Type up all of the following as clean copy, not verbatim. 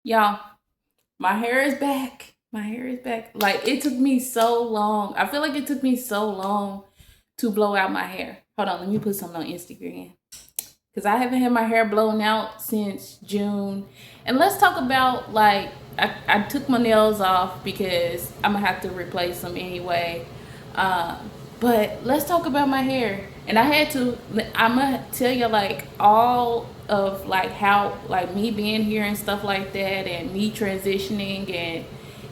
Y'all, my hair is back. My hair is back. Like, it took me so long. I feel like it took me so long to blow out my hair. Hold on, let me put something on Instagram. Because I haven't had my hair blown out since June. And let's talk about, like, I took my nails off because I'm going to have to replace them anyway. But let's talk about my hair. And I had to, I'm going to tell you, like, all of, like, how, like, me being here and stuff like that and me transitioning. And,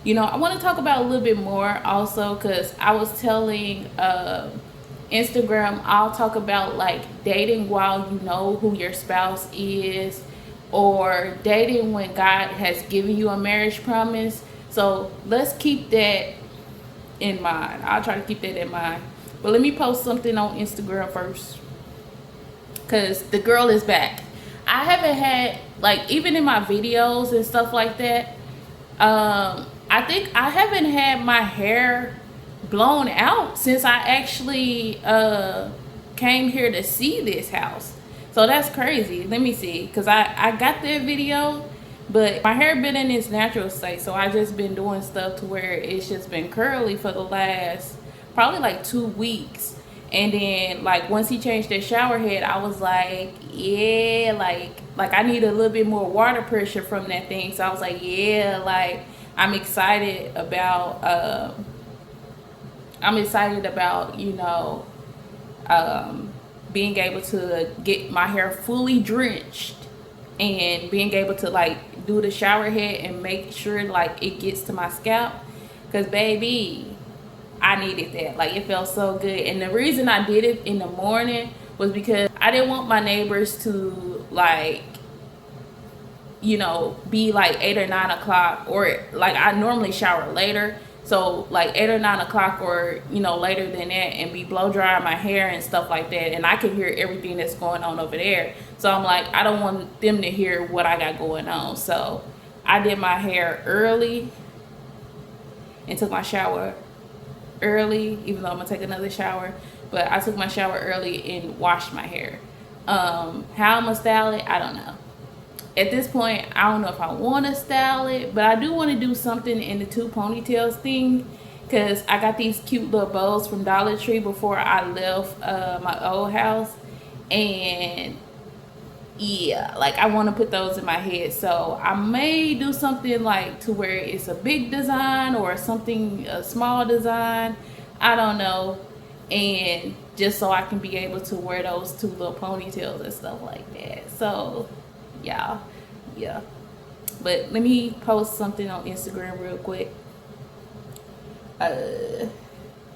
I want to talk about a little bit more also because I was telling, Instagram, I'll talk about like dating while you know who your spouse is, or dating when God has given you a marriage promise. So let's keep that in mind. I'll try to keep that in mind. But let me post something on Instagram first because the girl is back. I haven't had, like, even in my videos and stuff like that, I think I haven't had my hair blown out since I actually came here to see this house. So that's crazy. Let me see, because I got that video, but my hair been in its natural state. So I just been doing stuff to where it's just been curly for the last probably like 2 weeks. And then like once he changed the shower head, I was like, yeah, like I need a little bit more water pressure from that thing. So I was like, yeah, like I'm excited about um, being able to get my hair fully drenched and being able to like do the shower head and make sure like it gets to my scalp, because baby, I needed that. Like, it felt so good. And the reason I did it in the morning was because I didn't want my neighbors to like, be like 8 or 9 o'clock, or like I normally shower later. So like 8 or 9 o'clock, or later than that, and be blow drying my hair and stuff like that. And I can hear everything that's going on over there. So I'm like, I don't want them to hear what I got going on. So I did my hair early and took my shower early, even though I'm gonna take another shower. But I took my shower early and washed my hair. How I'm gonna style it, I don't know. At this point, I don't know if I want to style it, but I do want to do something in the two ponytails thing, because I got these cute little bows from Dollar Tree before I left my old house. And yeah, like I want to put those in my head. So I may do something like to where it's a big design or something, a small design. I don't know. And just so I can be able to wear those two little ponytails and stuff like that. So yeah, yeah. But let me post something on Instagram real quick. Uh,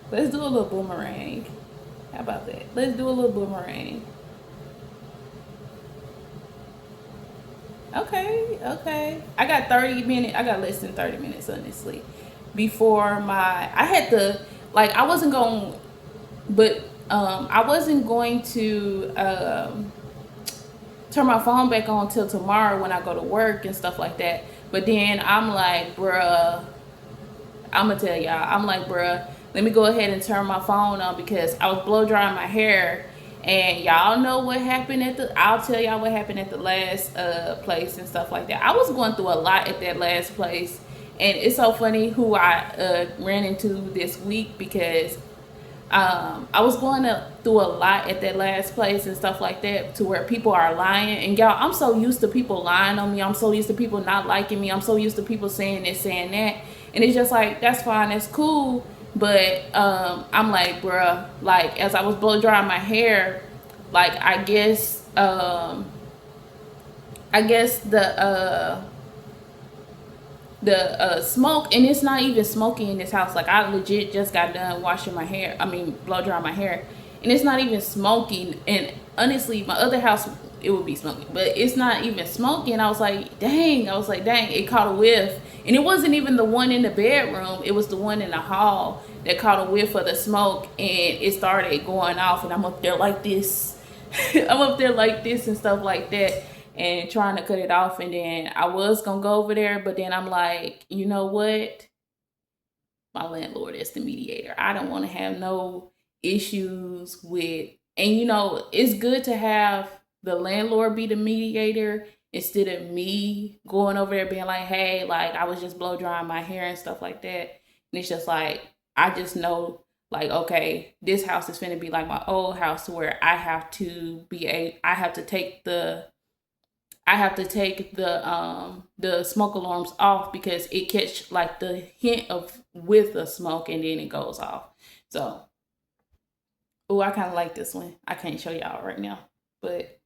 let's do a little boomerang. How about that? Let's do a little boomerang. Okay, okay. I got 30 minutes. I got less than 30 minutes, honestly. Before I had to, like, I wasn't going, but I wasn't going to turn my phone back on till tomorrow when I go to work and stuff like that. But then I'm like, bruh, I'm gonna tell y'all, I'm like, bruh, let me go ahead and turn my phone on, because I was blow drying my hair. And y'all know what happened I'll tell y'all what happened at the last place and stuff like that. I was going through a lot at that last place. And it's so funny who I ran into this week, because I was going through a lot at that last place and stuff like that, to where people are lying. And y'all, I'm so used to people lying on me. I'm so used to people not liking me. I'm so used to people saying this, saying that. And it's just like, that's fine, that's cool. But I'm like, bruh, like, as I was blow drying my hair, like, I guess the smoke, and it's not even smoky in this house. Like, I legit just got done washing my hair, I mean blow dry my hair, and it's not even smoking. And honestly, my other house, it would be smoking, but it's not even smoking. I was like, dang, it caught a whiff. And it wasn't even the one in the bedroom, it was the one in the hall that caught a whiff of the smoke, and it started going off. And I'm up there like this. I'm up there like this and stuff like that, and trying to cut it off. And then I was gonna go over there, but then I'm like, you know what? My landlord is the mediator. I don't want to have no issues with, and it's good to have the landlord be the mediator instead of me going over there being like, hey, like I was just blow drying my hair and stuff like that. And it's just like, I just know like, okay, this house is finna be like my old house where I have to take the smoke alarms off because it catch like the hint of with the smoke and then it goes off. So, oh, I kind of like this one. I can't show y'all right now, but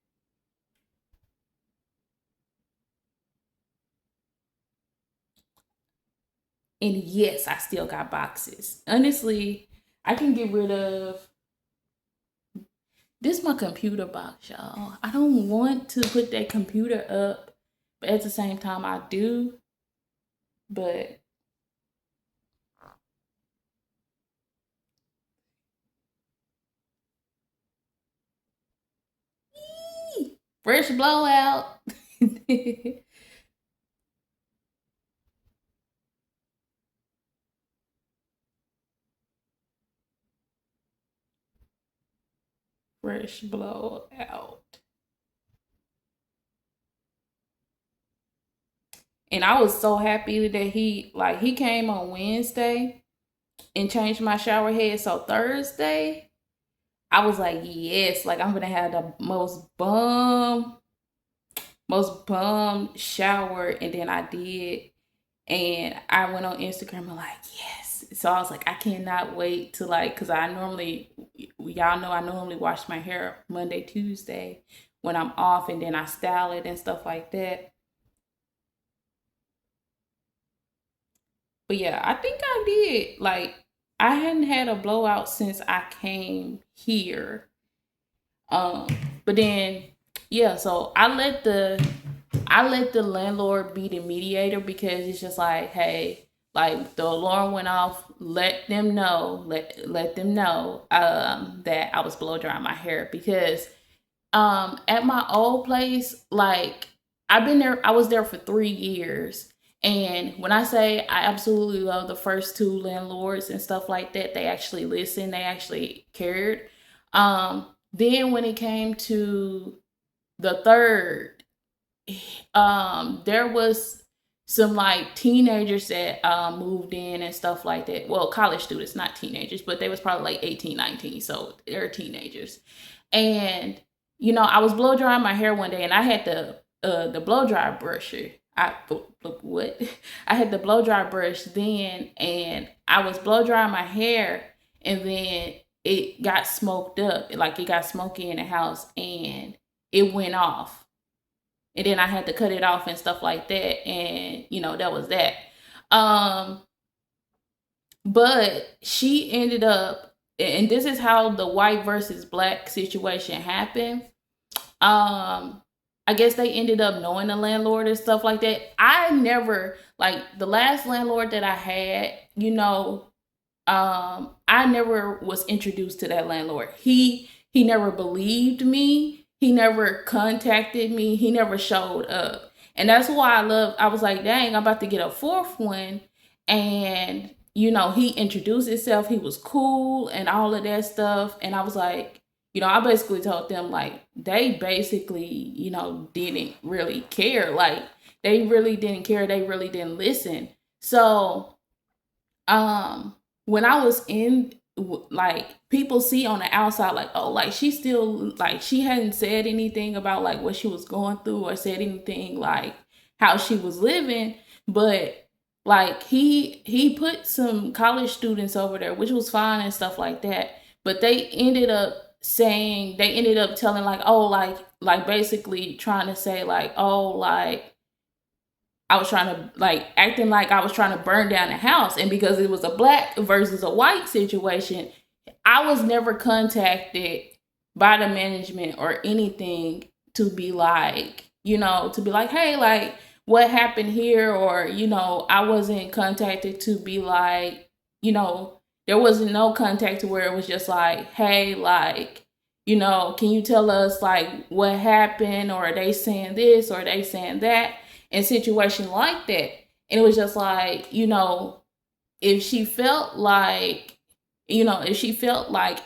and yes, I still got boxes. Honestly, I can get rid of this. My computer box, y'all. I don't want to put that computer up, but at the same time, I do. But fresh blowout. Fresh blowout. And I was so happy that he came on Wednesday and changed my shower head. So Thursday, I was like, yes, like I'm gonna have the most bum shower. And then I did, and I went on Instagram and like, yes. So I was like, I cannot wait to like, cause y'all know I normally wash my hair Monday, Tuesday when I'm off, and then I style it and stuff like that. But yeah, I think I did. Like, I hadn't had a blowout since I came here. Um, but then yeah, so I let the landlord be the mediator because it's just like, hey, like the alarm went off, let them know, let them know that I was blow drying my hair because at my old place, like I was there for 3 years. And when I say I absolutely love the first two landlords and stuff like that, they actually listened, they actually cared. Then when it came to the third, there was some like teenagers that moved in and stuff like that. Well, college students, not teenagers, but they was probably like 18, 19, so they're teenagers. And I was blow drying my hair one day, and I had the blow dry brusher. What? I had the blow dry brush then, and I was blow drying my hair, and then it got smoked up, like it got smoky in the house, and it went off, and then I had to cut it off and stuff like that, and that was that. Um, but she ended up, and this is how the white versus black situation happened. I guess they ended up knowing the landlord and stuff like that. I never, like the last landlord that I had, I never was introduced to that landlord. He never believed me. He never contacted me. He never showed up. And that's why I was like, dang, I'm about to get a fourth one. And, he introduced himself. He was cool and all of that stuff. And I was like, I basically told them like they basically, didn't really care. Like they really didn't care. They really didn't listen. So, when I was in, like people see on the outside like, oh, like she still, like she hadn't said anything about like what she was going through or said anything like how she was living, but like he put some college students over there, which was fine and stuff like that, but they ended up telling like, oh, like basically trying to say like, oh, like I was trying to like acting like I was trying to burn down the house. And because it was a black versus a white situation, I was never contacted by the management or anything to be like, hey, like what happened here? Or, I wasn't contacted to be like, there wasn't no contact to where it was just like, hey, like, can you tell us like what happened? Or are they saying this or are they saying that? In situation like that. And it was just like, if she felt like, if she felt like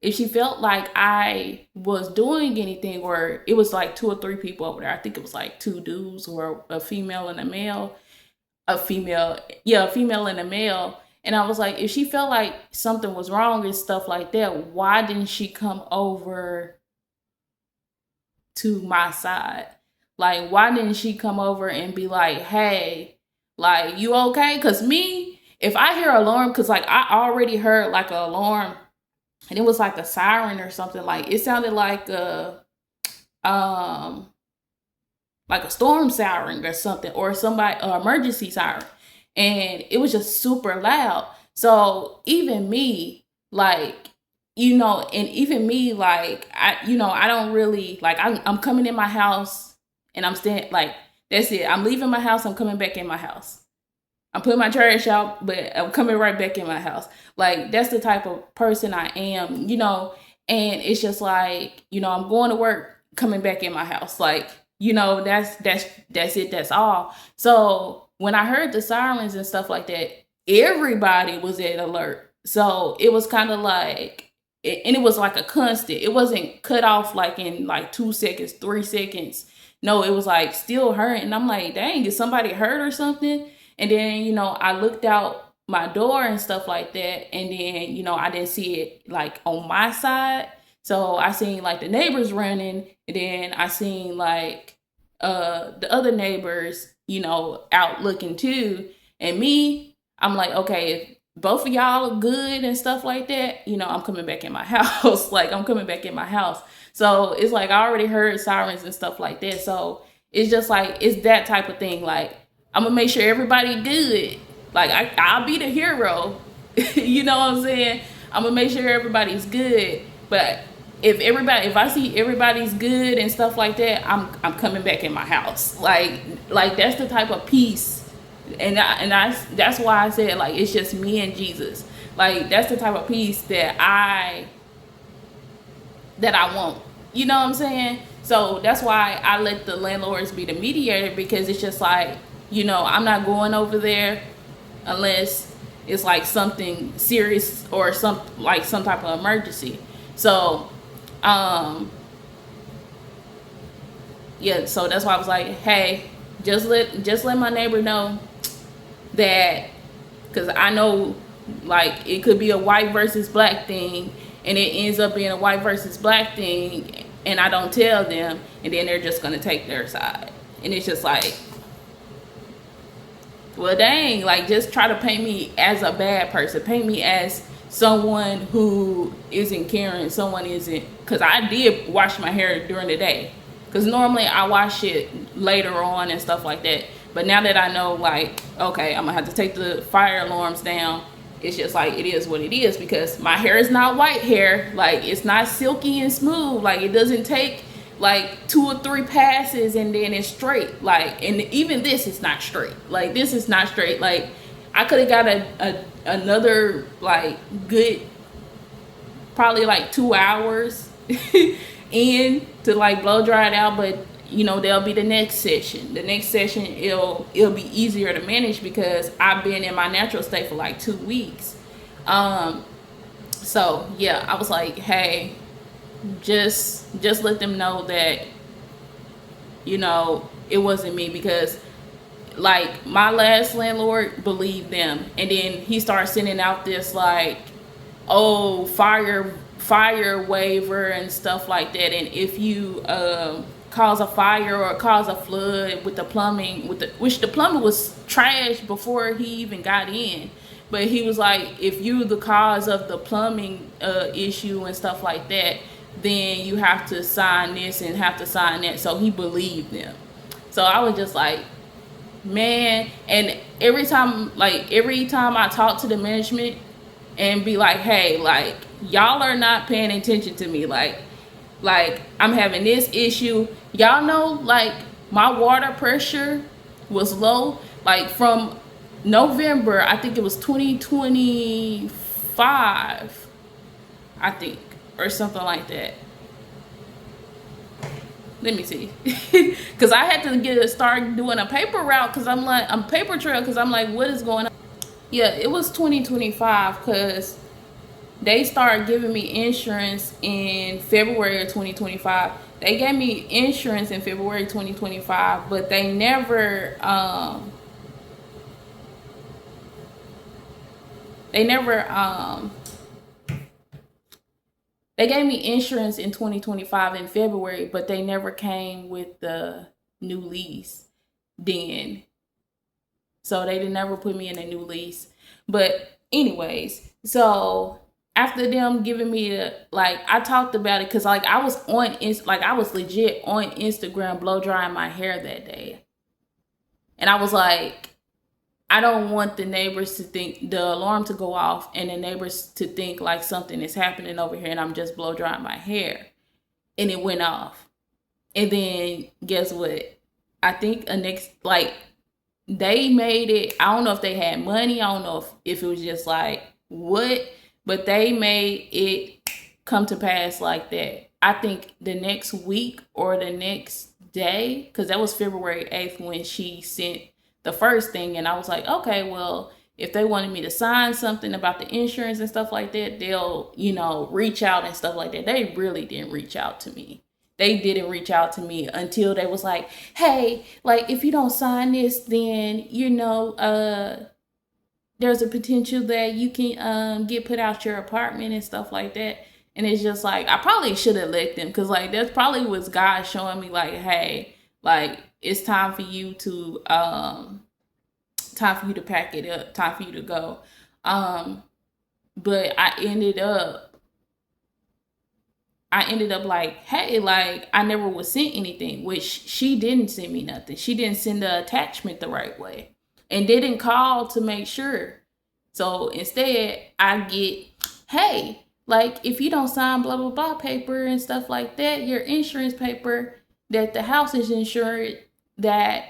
if she felt like I was doing anything, or it was like 2 or 3 people over there. I think it was like 2 dudes or a female and a male. A female, yeah, a female and a male. And I was like, if she felt like something was wrong and stuff like that, why didn't she come over to my side? Like, why didn't she come over and be like, hey, like, you okay? Because me, if I hear alarm, because like I already heard like an alarm, and it was like a siren or something. Like, it sounded like a storm siren or something, or somebody, emergency siren, and it was just super loud. So even me, like, and even me, like, I don't really like. I'm coming in my house, and I'm staying, like, that's it. I'm leaving my house. I'm coming back in my house. I'm putting my trash out, but I'm coming right back in my house. Like, that's the type of person I am, and it's just like, I'm going to work, coming back in my house. Like, that's it. That's all. So when I heard the sirens and stuff like that, everybody was at alert. So it was kind of like, and it was like a constant. It wasn't cut off like in like 2 seconds, 3 seconds. No, it was like still hurting. And I'm like, dang, is somebody hurt or something? And then, I looked out my door and stuff like that. And then, I didn't see it like on my side. So I seen like the neighbors running. And then I seen like the other neighbors, out looking too. And me, I'm like, okay, if both of y'all are good and stuff like that, I'm coming back in my house. Like, I'm coming back in my house. So it's like I already heard sirens and stuff like that. So it's just like, it's that type of thing. Like, I'm gonna make sure everybody good. Like, I'll be the hero. You know what I'm saying? I'm gonna make sure everybody's good. But if I see everybody's good and stuff like that, I'm coming back in my house. Like that's the type of peace. And that's why I said, like, it's just me and Jesus. Like, that's the type of peace that I want. You know what I'm saying? So that's why I let the landlords be the mediator, because it's just like, I'm not going over there unless it's like something serious or some type of emergency. So, yeah, so that's why I was like, hey, just let my neighbor know that, because I know, like, it could be a white versus black thing, and it ends up being a white versus black thing, and I don't tell them, and then they're just going to take their side. And it's just like, well, dang, like, just try to paint me as a bad person. Paint me as someone who isn't caring, someone isn't, because I did wash my hair during the day. Because normally I wash it later on and stuff like that. But now that I know, like, okay, I'm going to have to take the fire alarms down, it's just like, it is what it is, because my hair is not white hair. Like, it's not silky and smooth. Like, it doesn't take like 2 or 3 passes and then it's straight. Like, and even this is not straight. Like, this is not straight. Like, I could have got another like good, probably like 2 hours in to like blow dry it out. But there'll be the next session. The next session, it'll be easier to manage, because I've been in my natural state for like 2 weeks. So yeah, I was like, hey, just let them know that it wasn't me, because like my last landlord believed them, and then he started sending out this like, oh, fire waiver and stuff like that, and if you cause a fire or cause a flood with the plumbing, which the plumber was trash before he even got in, but he was like, if you're the cause of the plumbing issue and stuff like that, then you have to sign this and have to sign that. So he believed them. So I was just like, man. And every time I talk to the management and be like, hey, like, y'all are not paying attention to me. Like I'm having this issue. Y'all know, like, my water pressure was low. Like, from November, I think it was 2025, I think, or something like that. Let me see. Because I had to start doing a paper route, because I'm paper trail, because I'm like, what is going on? Yeah, it was 2025, because they started giving me insurance in February of 2025. They gave me insurance in February 2025, but they never they gave me insurance in 2025 in February, but they never came with the new lease then. So they didn't never put me in a new lease. But anyways, so after them giving me like, I talked about it because like I was legit on Instagram blow drying my hair that day. And I was like, I don't want the neighbors to think, the alarm to go off and the neighbors to think like something is happening over here and I'm just blow drying my hair. And it went off. And then guess what? I think they made it, I don't know if they had money, I don't know if it was just like what, but they made it come to pass like that. I think the next week or the next day, because that was February 8th when she sent the first thing, and I was like, okay, well, if they wanted me to sign something about the insurance and stuff like that, they'll, reach out and stuff like that. They really didn't reach out to me. They didn't reach out to me until they was like, hey, like, if you don't sign this, then, there's a potential that you can get put out your apartment and stuff like that. And it's just like, I probably should have let them, because like that probably was God showing me like, hey, like it's time for you to pack it up, time for you to go. But I ended up like, hey, like I never was sent anything, which she didn't send me nothing. She didn't send the attachment the right way and didn't call to make sure. So instead I get, hey, like if you don't sign blah, blah, blah paper and stuff like that, your insurance paper that the house is insured, that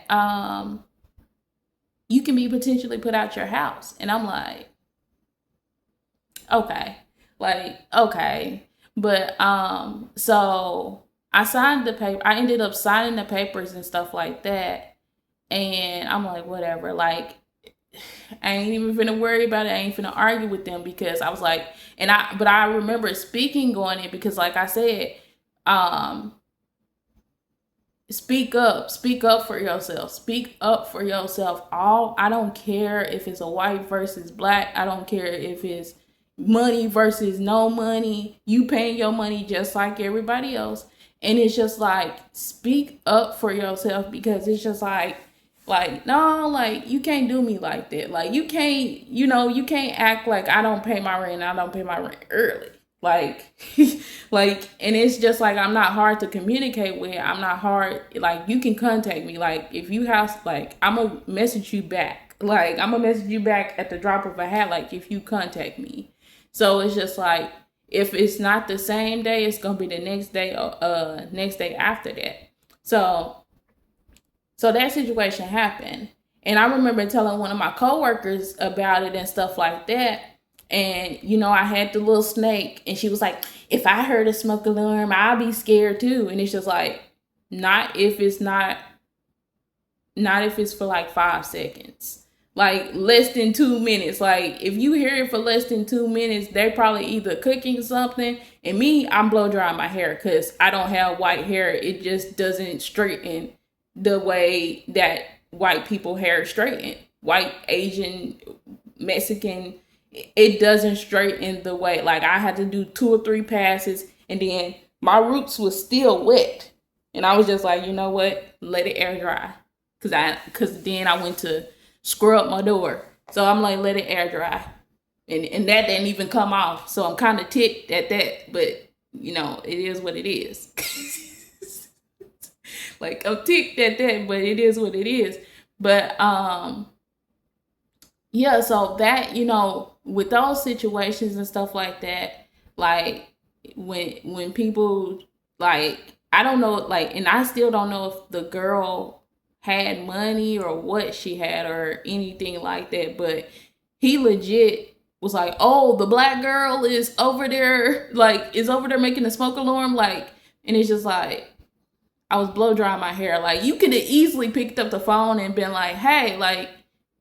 you can be potentially put out your house. And I'm like, okay. But so I signed the paper. I ended up signing the papers and stuff like that. And I'm like, whatever. Like, I ain't even finna worry about it. I ain't finna argue with them, because I was like, but I remember speaking on it because like I said, speak up for yourself. Speak up for yourself. I don't care if it's a white versus black. I don't care if it's money versus no money. You paying your money just like everybody else. And it's just like, speak up for yourself, because it's just like, no, like you can't do me like that. Like you can't act like I don't pay my rent and I don't pay my rent early. Like, and it's just like, I'm not hard to communicate with. I'm not hard. Like, you can contact me. Like, if you have, like, I'm going to message you back. Like, I'm going to message you back at the drop of a hat, like, if you contact me. So it's just like, if it's not the same day, it's going to be the next day or next day after that. So that situation happened. And I remember telling one of my coworkers about it and stuff like that. And, I had the little snake, and she was like, if I heard a smoke alarm, I'll be scared too. And it's just like, not if it's for like 5 seconds, like less than 2 minutes. Like if you hear it for less than 2 minutes, they're probably either cooking something. And me, I'm blow drying my hair because I don't have white hair. It just doesn't straighten the way that white people hair straighten. White, Asian, Mexican, it doesn't straighten the way. Like I had to do 2 or 3 passes, and then my roots was still wet. And I was just like, you know what? Let it air dry. Cause then I went to scrub my door. So I'm like, let it air dry. And that didn't even come off. So I'm kind of ticked at that, but it is what it is. Like I'm ticked at that, but it is what it is. But yeah, so that, with those situations and stuff like that, like when people, like, I don't know, like, and I still don't know if the girl had money or what she had or anything like that, but he legit was like, oh, the black girl is over there making a smoke alarm, like, and it's just like, I was blow drying my hair. Like, you could have easily picked up the phone and been like, hey, like,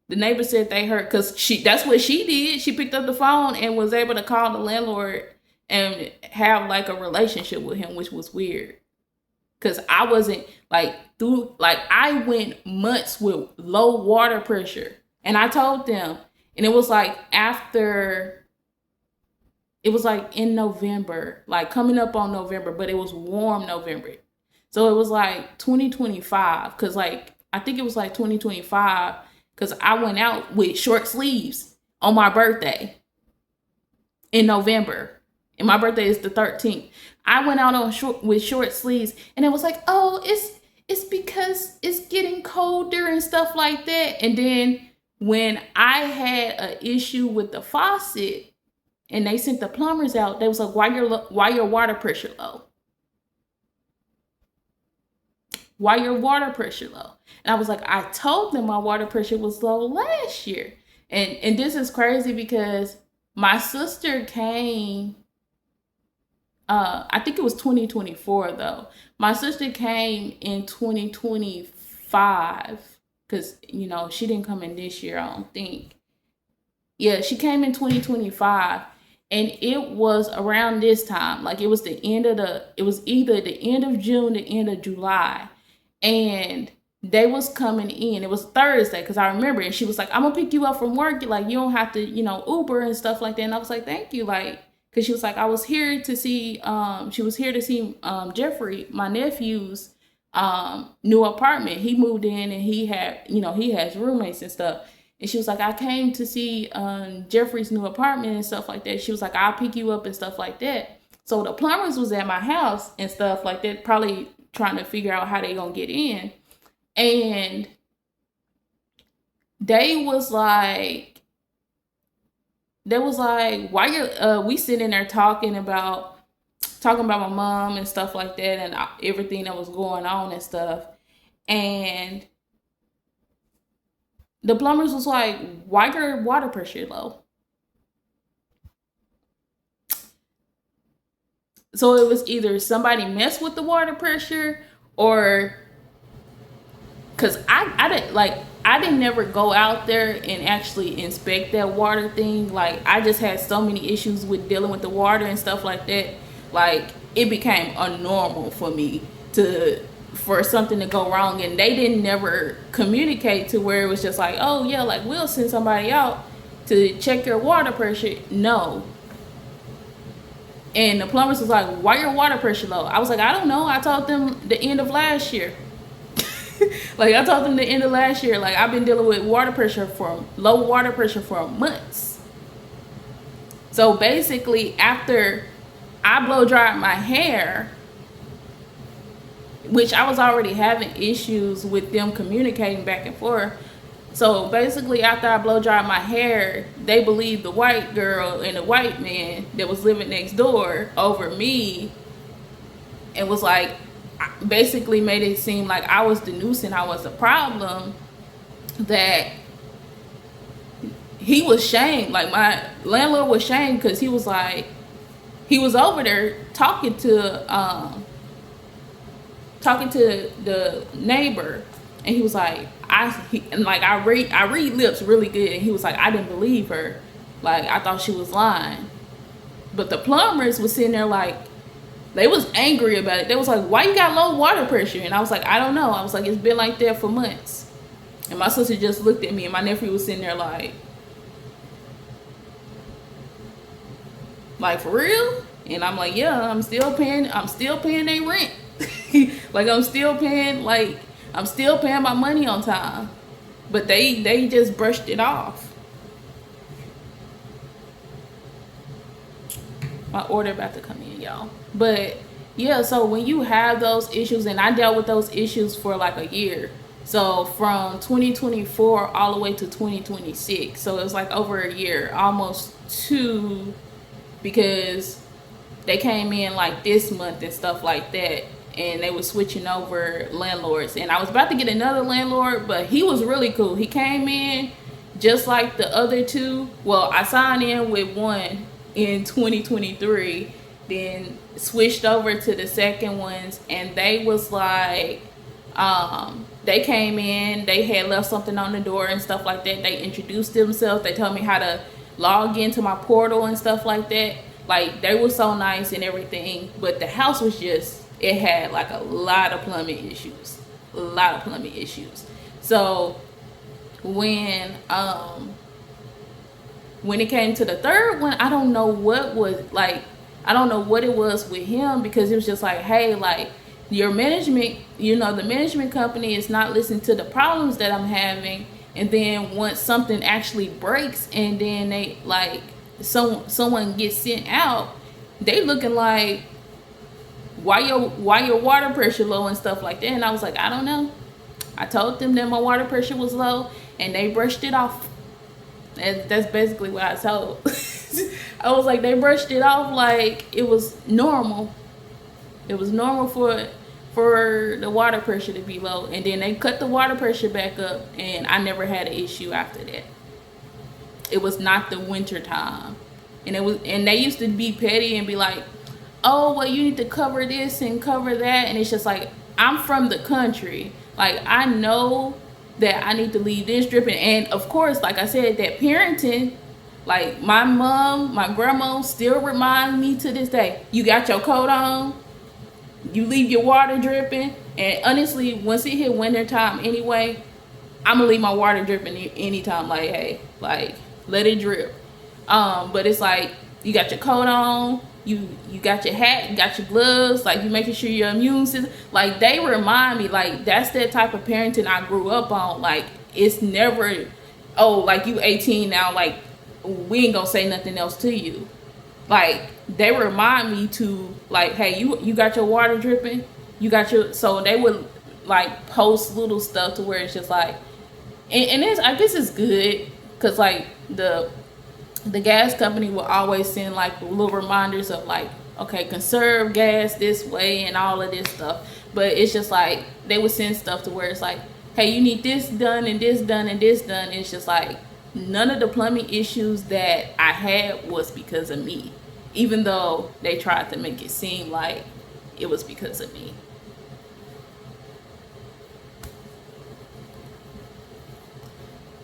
The neighbor said they heard, because that's what she did. She picked up the phone and was able to call the landlord and have like a relationship with him, which was weird. Cause I wasn't like I went months with low water pressure. And I told them, and it was like in November, like coming up on November, but it was warm November. So it was like 2025, because like I think it was like 2025, because I went out with short sleeves on my birthday in November. And my birthday is the 13th. I went out with short sleeves, and it was like, oh, it's because it's getting colder and stuff like that. And then when I had an issue with the faucet and they sent the plumbers out, they was like, why your water pressure low? Why your water pressure low? And I was like, I told them my water pressure was low last year. And this is crazy because my sister came, I think it was 2024 though. My sister came in 2025 because, you know, she didn't come in this year, I don't think. Yeah, she came in 2025, and it was around this time. Like it was it was either the end of June, the end of July. And they was coming in. It was Thursday, because I remember, and she was like, I'm gonna pick you up from work. Like, you don't have to, you know, Uber and stuff like that. And I was like, thank you. Like, because she was like, I was here to see, Jeffrey, my nephew's new apartment. He moved in and he has roommates and stuff. And she was like, I came to see Jeffrey's new apartment and stuff like that. She was like, I'll pick you up and stuff like that. So the plumbers was at my house and stuff like that, probably trying to figure out how they gonna get in. And they was like, why you we sitting there talking about my mom and stuff like that, and everything that was going on and stuff. And the plumbers was like, why your water pressure low? So it was either somebody messed with the water pressure, or because I didn't never go out there and actually inspect that water thing. Like, I just had so many issues with dealing with the water and stuff like that. Like, it became a normal for me for something to go wrong, and they didn't never communicate to where it was just like, oh yeah, like we'll send somebody out to check your water pressure. No. And the plumbers was like, why your water pressure low? I was like, I don't know. I told them the end of last year. Like, I told them the end of last year. Like, I've been dealing with low water pressure for months. So basically, after I blow dried my hair, which I was already having issues with them communicating back and forth. So basically, after I blow dried my hair, they believed the white girl and the white man that was living next door over me, and was like, basically made it seem like I was the nuisance, I was the problem, that he was shamed. Like, my landlord was shamed, because he was like, he was over there talking to the neighbor, and he was like, I read lips really good, and he was like, I didn't believe her, like I thought she was lying. But the plumbers was sitting there like, they was angry about it. They was like, why you got low water pressure? And I was like, I don't know. I was like, it's been like that for months. And my sister just looked at me, and my nephew was sitting there like for real? And I'm like, yeah, I'm still paying their rent. Like, I'm still paying my money on time. But they just brushed it off. My order about to come in, y'all. But yeah, so when you have those issues, and I dealt with those issues for like a year. So from 2024 all the way to 2026. So it was like over a year, almost 2, because they came in like this month and stuff like that. And they were switching over landlords. And I was about to get another landlord, but he was really cool. He came in just like the other 2. Well, I signed in with one in 2023, then switched over to the second ones, and they was like, They came in, they had left something on the door and stuff like that. They introduced themselves. They told me how to log into my portal and stuff like that. Like, they were so nice and everything, but the house was just, it had like a lot of plumbing issues. A lot of plumbing issues. So when it came to the third one, I don't know what was like, I don't know what it was with him, because it was just like, hey, like, your management, you know, the management company is not listening to the problems that I'm having. And then once something actually breaks and then they like someone gets sent out, they looking like, why your water pressure low and stuff like that. And I was like, I don't know. I told them that my water pressure was low and they brushed it off. And that's basically what I told. I was like, they brushed it off like it was normal. It was normal for the water pressure to be low, and then they cut the water pressure back up, and I never had an issue after that. It was not the winter time, and they used to be petty and be like, oh, well, you need to cover this and cover that, and it's just like, I'm from the country, like, I know that I need to leave this dripping. And of course, like I said, that parenting, like, my mom, my grandma still remind me to this day, you got your coat on, you leave your water dripping. And honestly, once it hit winter time anyway, I'm gonna leave my water dripping anytime. Like, hey, like, let it drip. But it's like, you got your coat on, you got your hat, you got your gloves, like, you making sure your immune system, like, they remind me, like, that's that type of parenting I grew up on. Like, it's never, oh, like, you 18 now, like, we ain't gonna say nothing else to you. Like, they remind me to, like, hey, you got your water dripping, you got your, so they would like post little stuff to where it's just like, and it's, I guess it's good, because like the gas company will always send like little reminders of like, okay, conserve gas this way and all of this stuff. But it's just like, they would send stuff to where it's like, hey, you need this done and this done and this done. It's just like, none of the plumbing issues that I had was because of me, even though they tried to make it seem like it was because of me.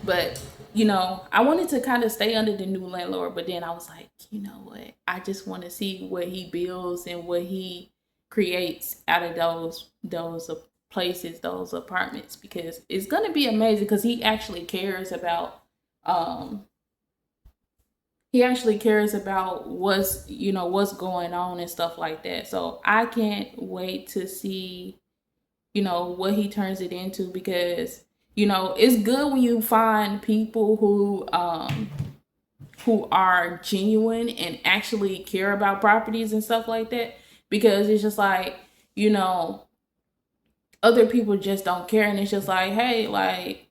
But, you know, I wanted to kind of stay under the new landlord, but then I was like, you know what? I just want to see what he builds and what he creates out of those places, those apartments, because it's gonna be amazing. Because um he actually cares about what's going on and stuff like that. So I can't wait to see, what he turns it into, because it's good when you find people who are genuine and actually care about properties and stuff like that, because it's just like, other people just don't care, and it's just like, hey, like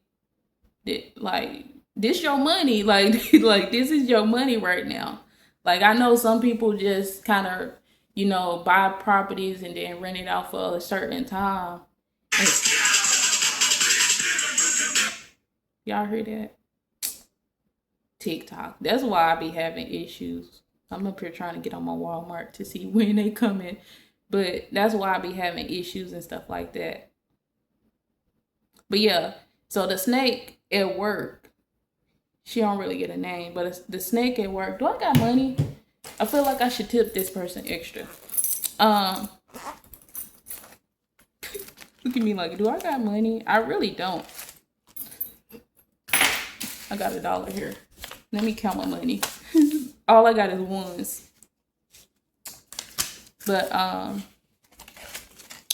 this your money, like like this is your money right now. Like, I know some people just kind of buy properties and then rent it out for a certain time. And, y'all hear that? TikTok. That's why I be having issues. I'm up here trying to get on my Walmart to see when they come in, but that's why I be having issues and stuff like that. But yeah, so the snake at work, she don't really get a name, but it's the snake at work. Do I got money? I feel like I should tip this person extra. Look at me like, do I got money? I really don't. I got $1 here. Let me count my money. All I got is ones. But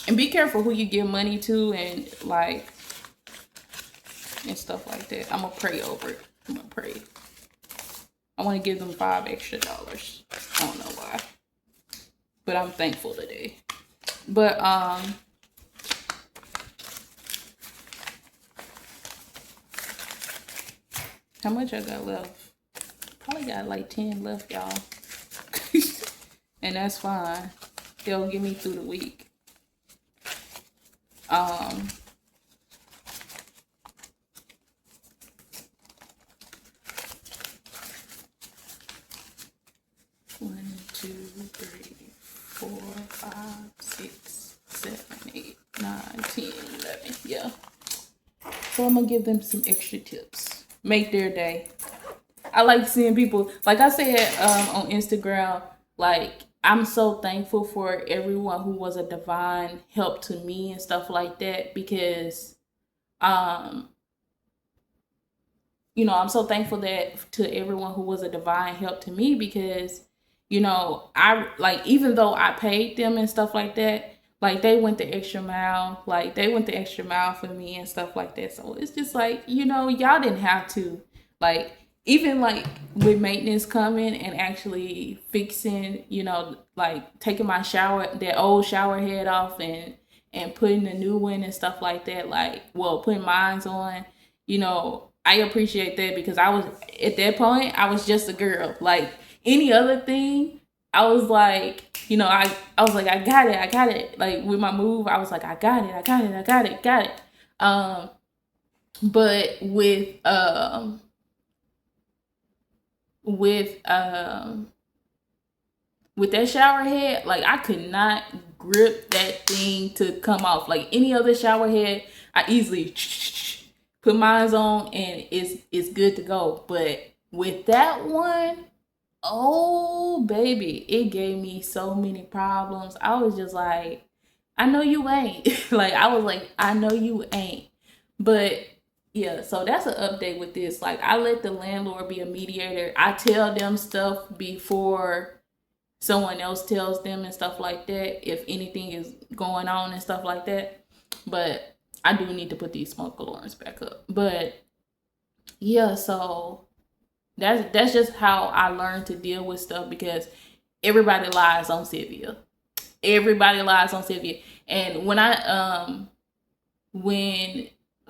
and be careful who you give money to, and like, and stuff like that. I'm gonna pray over it. I'm gonna pray. I want to give them $5 extra. I don't know why, but I'm thankful today. But how much I got left? Probably got like 10 left, y'all. And that's fine. They'll get me through the week. 1, 2, 3, 4, 5, 6, 7, 8, 9, 10, 11, So I'm gonna give them some extra tips. Make their day. I like seeing people, like I said on Instagram, like I'm so thankful for everyone who was a divine help to me and stuff like that because um I'm so thankful that to everyone who was a divine help to me because I like even though I paid them and stuff like that, like they went the extra mile, like they went the extra mile for me and stuff like that. So it's just like, y'all didn't have to. Like even like with maintenance coming and actually fixing, like taking my shower, that old shower head off and putting the new one and stuff like that, like putting mines on, I appreciate that because I was at that point I was just a girl. Like any other thing, I was like, I was like, I got it. Like with my move, I was like, I got it. But with that shower head, like I could not grip that thing to come off. Like any other shower head, I easily put mine on and it's good to go. But with that one, oh baby, it gave me so many problems. I was just like, I know you ain't. Like I was like, I know you ain't. But yeah, so that's an update with this. Like I let the landlord be a mediator. I tell them stuff before someone else tells them and stuff like that if anything is going on and stuff like that. But I do need to put these smoke alarms back up. But yeah, so that's just how I learned to deal with stuff because everybody lies on Sylvia. Everybody lies on Sylvia. And when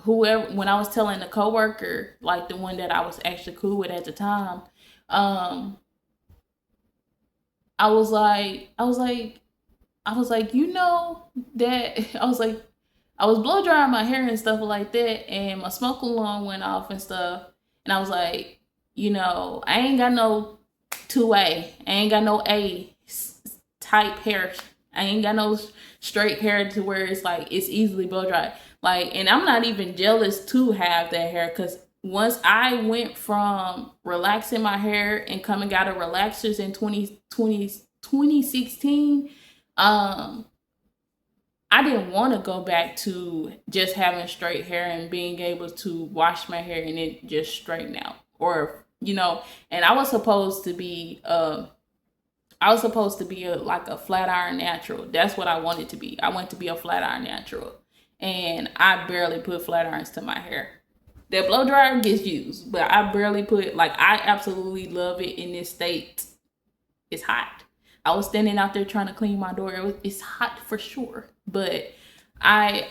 when I was telling the coworker, like the one that I was actually cool with at the time, I was like, that I was like, I was blow drying my hair and stuff like that, and my smoke alarm went off and stuff, and I was like, I ain't got no 2A, I ain't got no A type hair, I ain't got no straight hair to where it's like it's easily blow dried, like, and I'm not even jealous to have that hair because once I went from relaxing my hair and coming out of relaxers in 2016, I didn't want to go back to just having straight hair and being able to wash my hair and it just straighten out. Or, and I was supposed to be like a flat iron natural. That's what I wanted to be. I wanted to be a flat iron natural. And I barely put flat irons to my hair. That blow dryer gets used, but I barely put, like, I absolutely love it in this state. It's hot. I was standing out there trying to clean my door. It's hot for sure, but I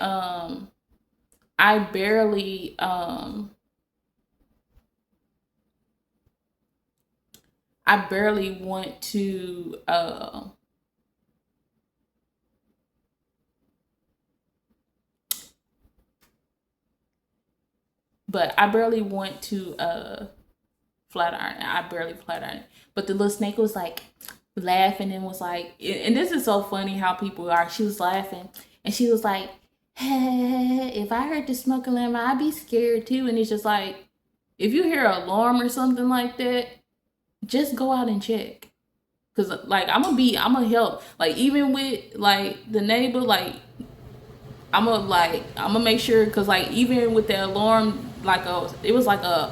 barely want to flat iron. I barely flat iron. But the little snake was like laughing and was like, and this is so funny how people are. She was laughing and she was like, hey, if I heard the smoke alarm, I'd be scared too. And it's just like, if you hear an alarm or something like that, just go out and check. Cause like I'm gonna help. Like even with like the neighbor, like I'm gonna make sure. Cause like even with the alarm, it was like I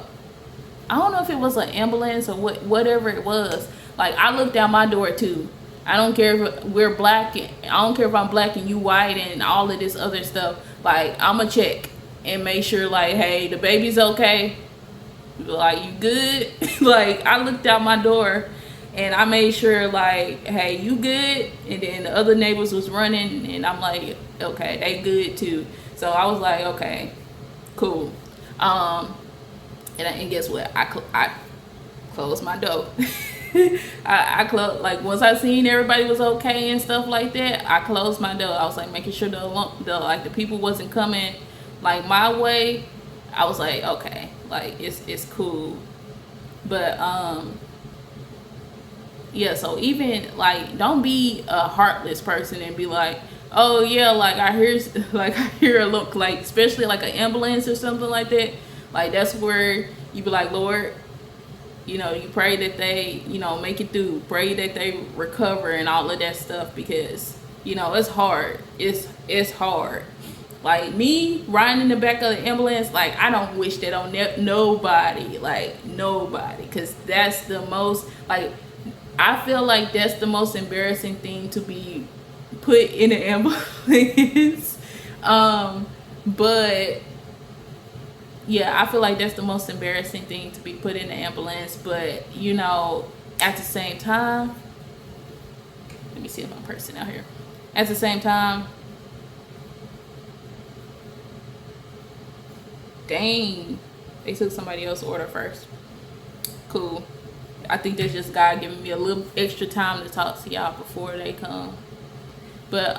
don't know if it was an ambulance or whatever it was. Like I looked out my door too. I don't care if we're black. I don't care if I'm black and you white and all of this other stuff. Like I'ma check and make sure like, hey, the baby's okay. Like you good? Like I looked out my door and I made sure like, hey, you good? And then the other neighbors was running and I'm like, okay, they good too. So I was like, okay, cool. And guess what? I closed my door. I closed, like once I seen everybody was okay and stuff like that, I closed my door. I was like making sure the people wasn't coming like my way. I was like, okay, like it's cool. But yeah, so even like don't be a heartless person and be like, oh yeah, like I hear like I hear a look, like especially like an ambulance or something like that. Like that's where you be like, Lord, you pray that they, make it through. Pray that they recover and all of that stuff, because it's hard. It's hard. Like me riding in the back of the ambulance, like I don't wish that on nobody, like nobody, because that's the most, like, I feel like that's the most embarrassing thing to be put in an ambulance. But yeah, I feel like that's the most embarrassing thing, to be put in an ambulance. But at the same time, let me see if my person out here. At the same time, dang, they took somebody else's order first. Cool. I think that's just God giving me a little extra time to talk to y'all before they come. But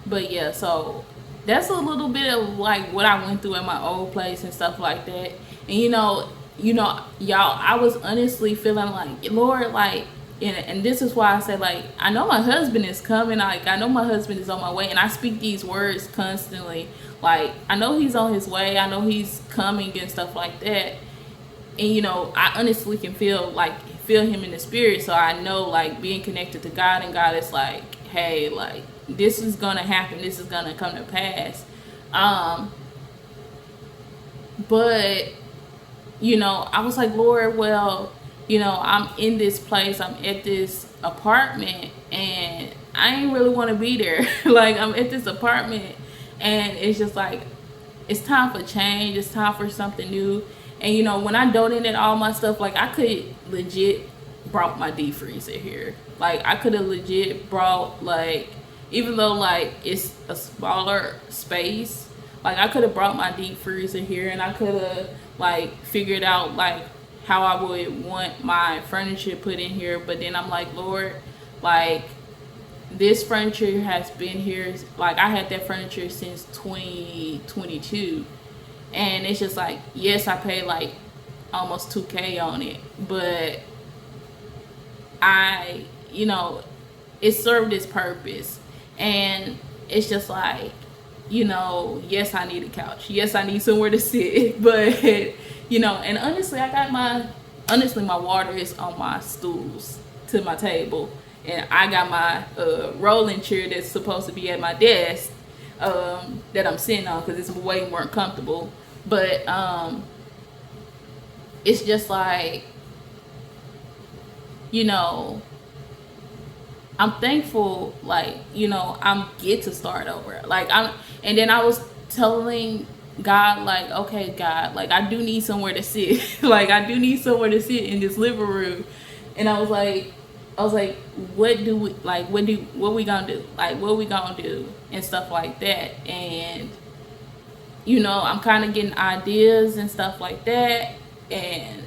but yeah, so that's a little bit of like what I went through at my old place and stuff like that. And y'all, I was honestly feeling like, Lord, like, and this is why I said, like, I know my husband is coming. Like, I know my husband is on my way, and I speak these words constantly. Like, I know he's on his way. I know he's coming and stuff like that. And I honestly can feel him in the spirit. So I know, like, being connected to God, and God is like, hey, like, this is gonna happen, this is gonna come to pass. But I was like, Lord, well, I'm in this place, I'm at this apartment, and I ain't really want to be there. Like, I'm at this apartment, and it's just like, it's time for change, it's time for something new. And when I donated all my stuff, like, I could legit brought my deep freezer here. Like, I could have legit brought, like, even though, like, it's a smaller space, like, I could have brought my deep freezer here, and I could have, like, figured out, like, how I would want my furniture put in here. But then I'm like, Lord, like, this furniture has been here, like, I had that furniture since 2022. And it's just like, yes, I paid, like, almost 2K on it, but it served its purpose. And it's just like, yes, I need a couch. Yes, I need somewhere to sit. But, and honestly, my water is on my stools to my table. And I got my rolling chair that's supposed to be at my desk, that I'm sitting on, because it's way more comfortable. But it's just like, I'm thankful, like, I'm get to start over. Like, and then I was telling God, like, okay, God, like, I do need somewhere to sit. Like, I do need somewhere to sit in this living room. And I was like, what we gonna do? Like, what we gonna do? And stuff like that. And, I'm kind of getting ideas and stuff like that, and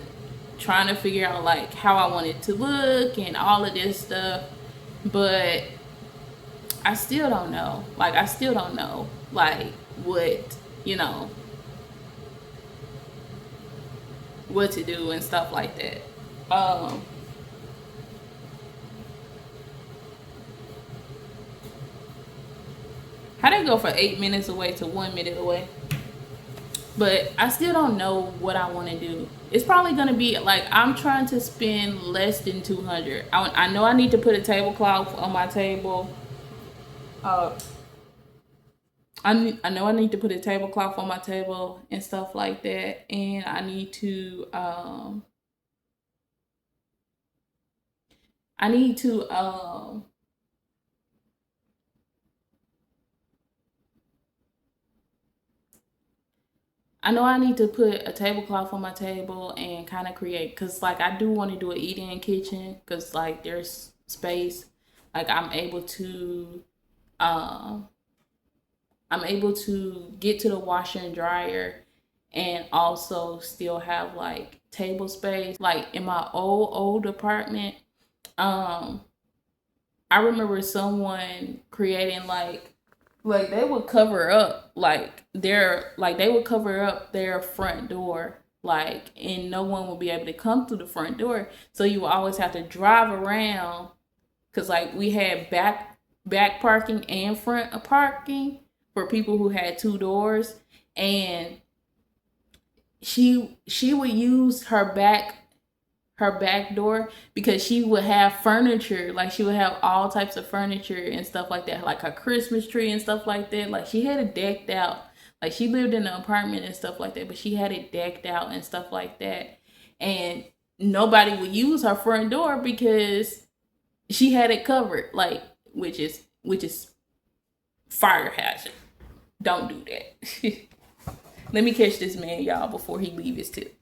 trying to figure out, like, how I want it to look and all of this stuff. But I still don't know. Like, like, what to do and stuff like that. How they go from 8 minutes away to 1 minute away? But I still don't know what I want to do. It's probably going to be, like, I'm trying to spend less than 200. I know I need to put a tablecloth on my table. I know I need to put a tablecloth on my table and stuff like that. And I need to, I need to, I know I need to put a tablecloth on my table and kind of create, because, like, I do want to do an eat-in kitchen, because, like, there's space. Like, um, I'm able to get to the washer and dryer, and also still have, like, table space. Like, in my old apartment, um, I remember someone creating, like they would cover up, like, they would cover up their front door, like, and no one will be able to come through the front door. So you will always have to drive around, because like we had back parking and front parking for people who had two doors, and she would use her back door because she would have furniture, like she would have all types of furniture and stuff like that, like a Christmas tree and stuff like that. Like she had it decked out. Like she lived in an apartment and stuff like that, but she had it decked out and stuff like that. And nobody would use her front door because she had it covered, like, which is fire hazard. Don't do that. Let me catch this man, y'all, before he leave his tip.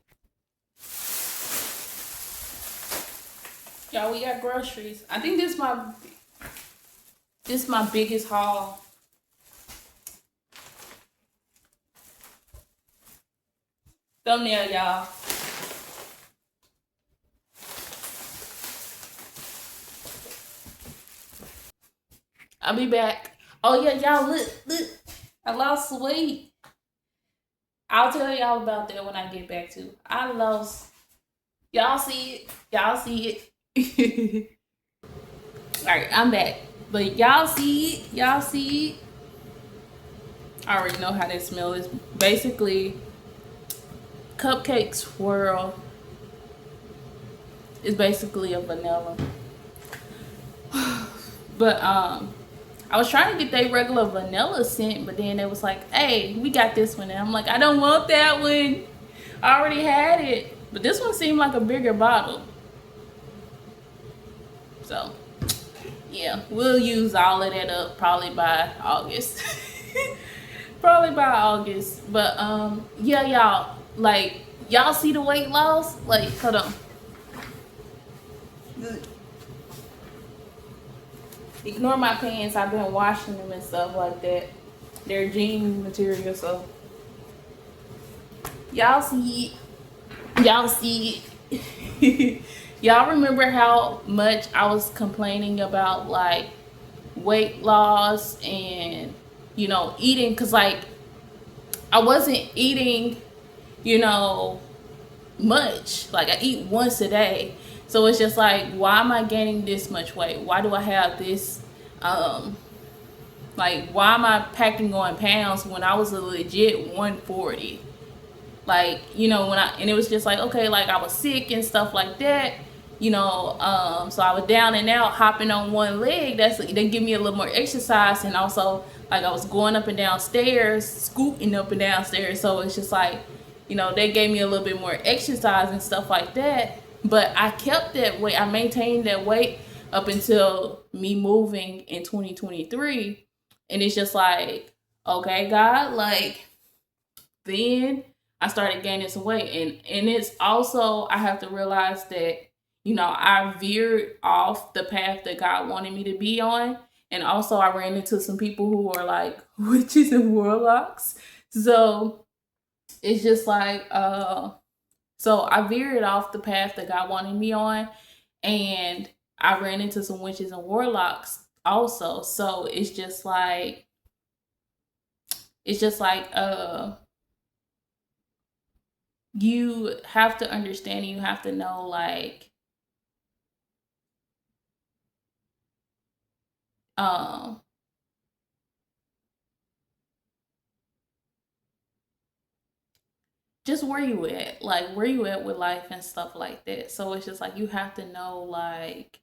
Y'all, we got groceries. I think this my biggest haul. Thumbnail, y'all. I'll be back. Oh yeah, y'all, look. I lost weight. I'll tell y'all about that when I get back to. I lost. Y'all see it. Y'all see it. All right, I'm back. But y'all see it. Y'all see it. I already know how that smell is. Basically, Cupcake Swirl is basically a vanilla. But I was trying to get that regular vanilla scent, but then it was like, hey, we got this one. And I'm like, I don't want that one. I already had it. But this one seemed like a bigger bottle. So, yeah, we'll use all of that up probably by August. Probably by August. But, yeah, y'all, like, y'all see the weight loss? Like, hold on. Ignore my pants. I've been washing them and stuff like that. They're jean material, so y'all see it. Y'all see it. Y'all remember how much I was complaining about like weight loss and eating, because like I wasn't eating much. Like I eat once a day. So it's just like, why am I gaining this much weight? Why do I have this, like, why am I packing on pounds when I was a legit 140? Like, and it was just like, okay, like I was sick and stuff like that, so I was down and out, hopping on one leg. They give me a little more exercise. And also, like, I was going up and down stairs, scooting up and down stairs. So it's just like, they gave me a little bit more exercise and stuff like that. But I kept that weight. I maintained that weight up until me moving in 2023. And it's just like, okay, God, like, then I started gaining some weight. And it's also, I have to realize that, I veered off the path that God wanted me to be on. And also I ran into some people who are like witches and warlocks. So it's just like, so I veered off the path that God wanted me on, and I ran into some witches and warlocks also. So it's just like you have to understand, you have to know, like, just where you at, like where you at with life and stuff like that. So it's just like you have to know, like,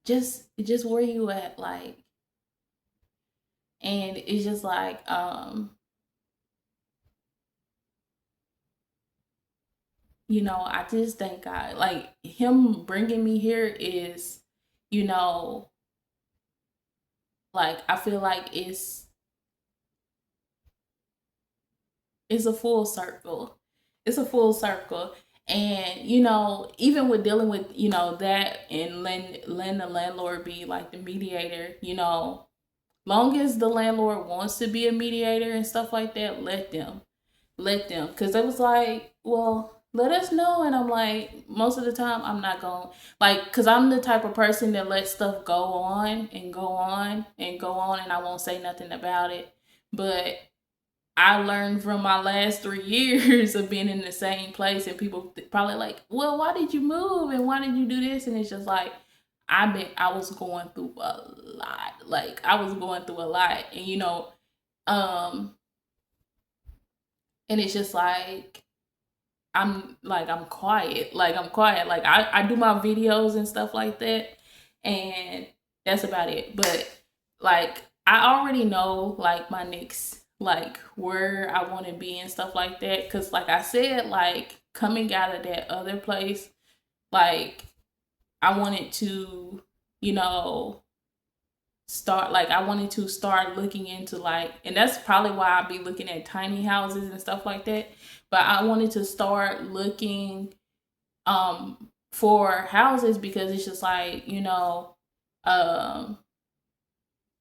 just where you at, like, and it's just like I just thank God, like him bringing me here is, like I feel like it's a full circle. It's a full circle. And, even with dealing with, that, and letting the landlord be like the mediator, long as the landlord wants to be a mediator and stuff like that, let them. Because it was like, well, let us know. And I'm like, most of the time, I'm not going, like, because I'm the type of person that lets stuff go on and go on and go on, and I won't say nothing about it. But I learned from my last 3 years of being in the same place, and people probably like, well, why did you move and why did you do this? And it's just like, I was going through a lot. Like, I was going through a lot, and um, and it's just like, I'm quiet. Like, I'm quiet. Like, I do my videos and stuff like that, and that's about it. But like, I already know like my next, like, where I want to be and stuff like that. Cause like I said, like, coming out of that other place, like, I wanted to, you know, I wanted to start looking into, like, and that's probably why I'll be looking at tiny houses and stuff like that. But I wanted to start looking for houses, because it's just like, um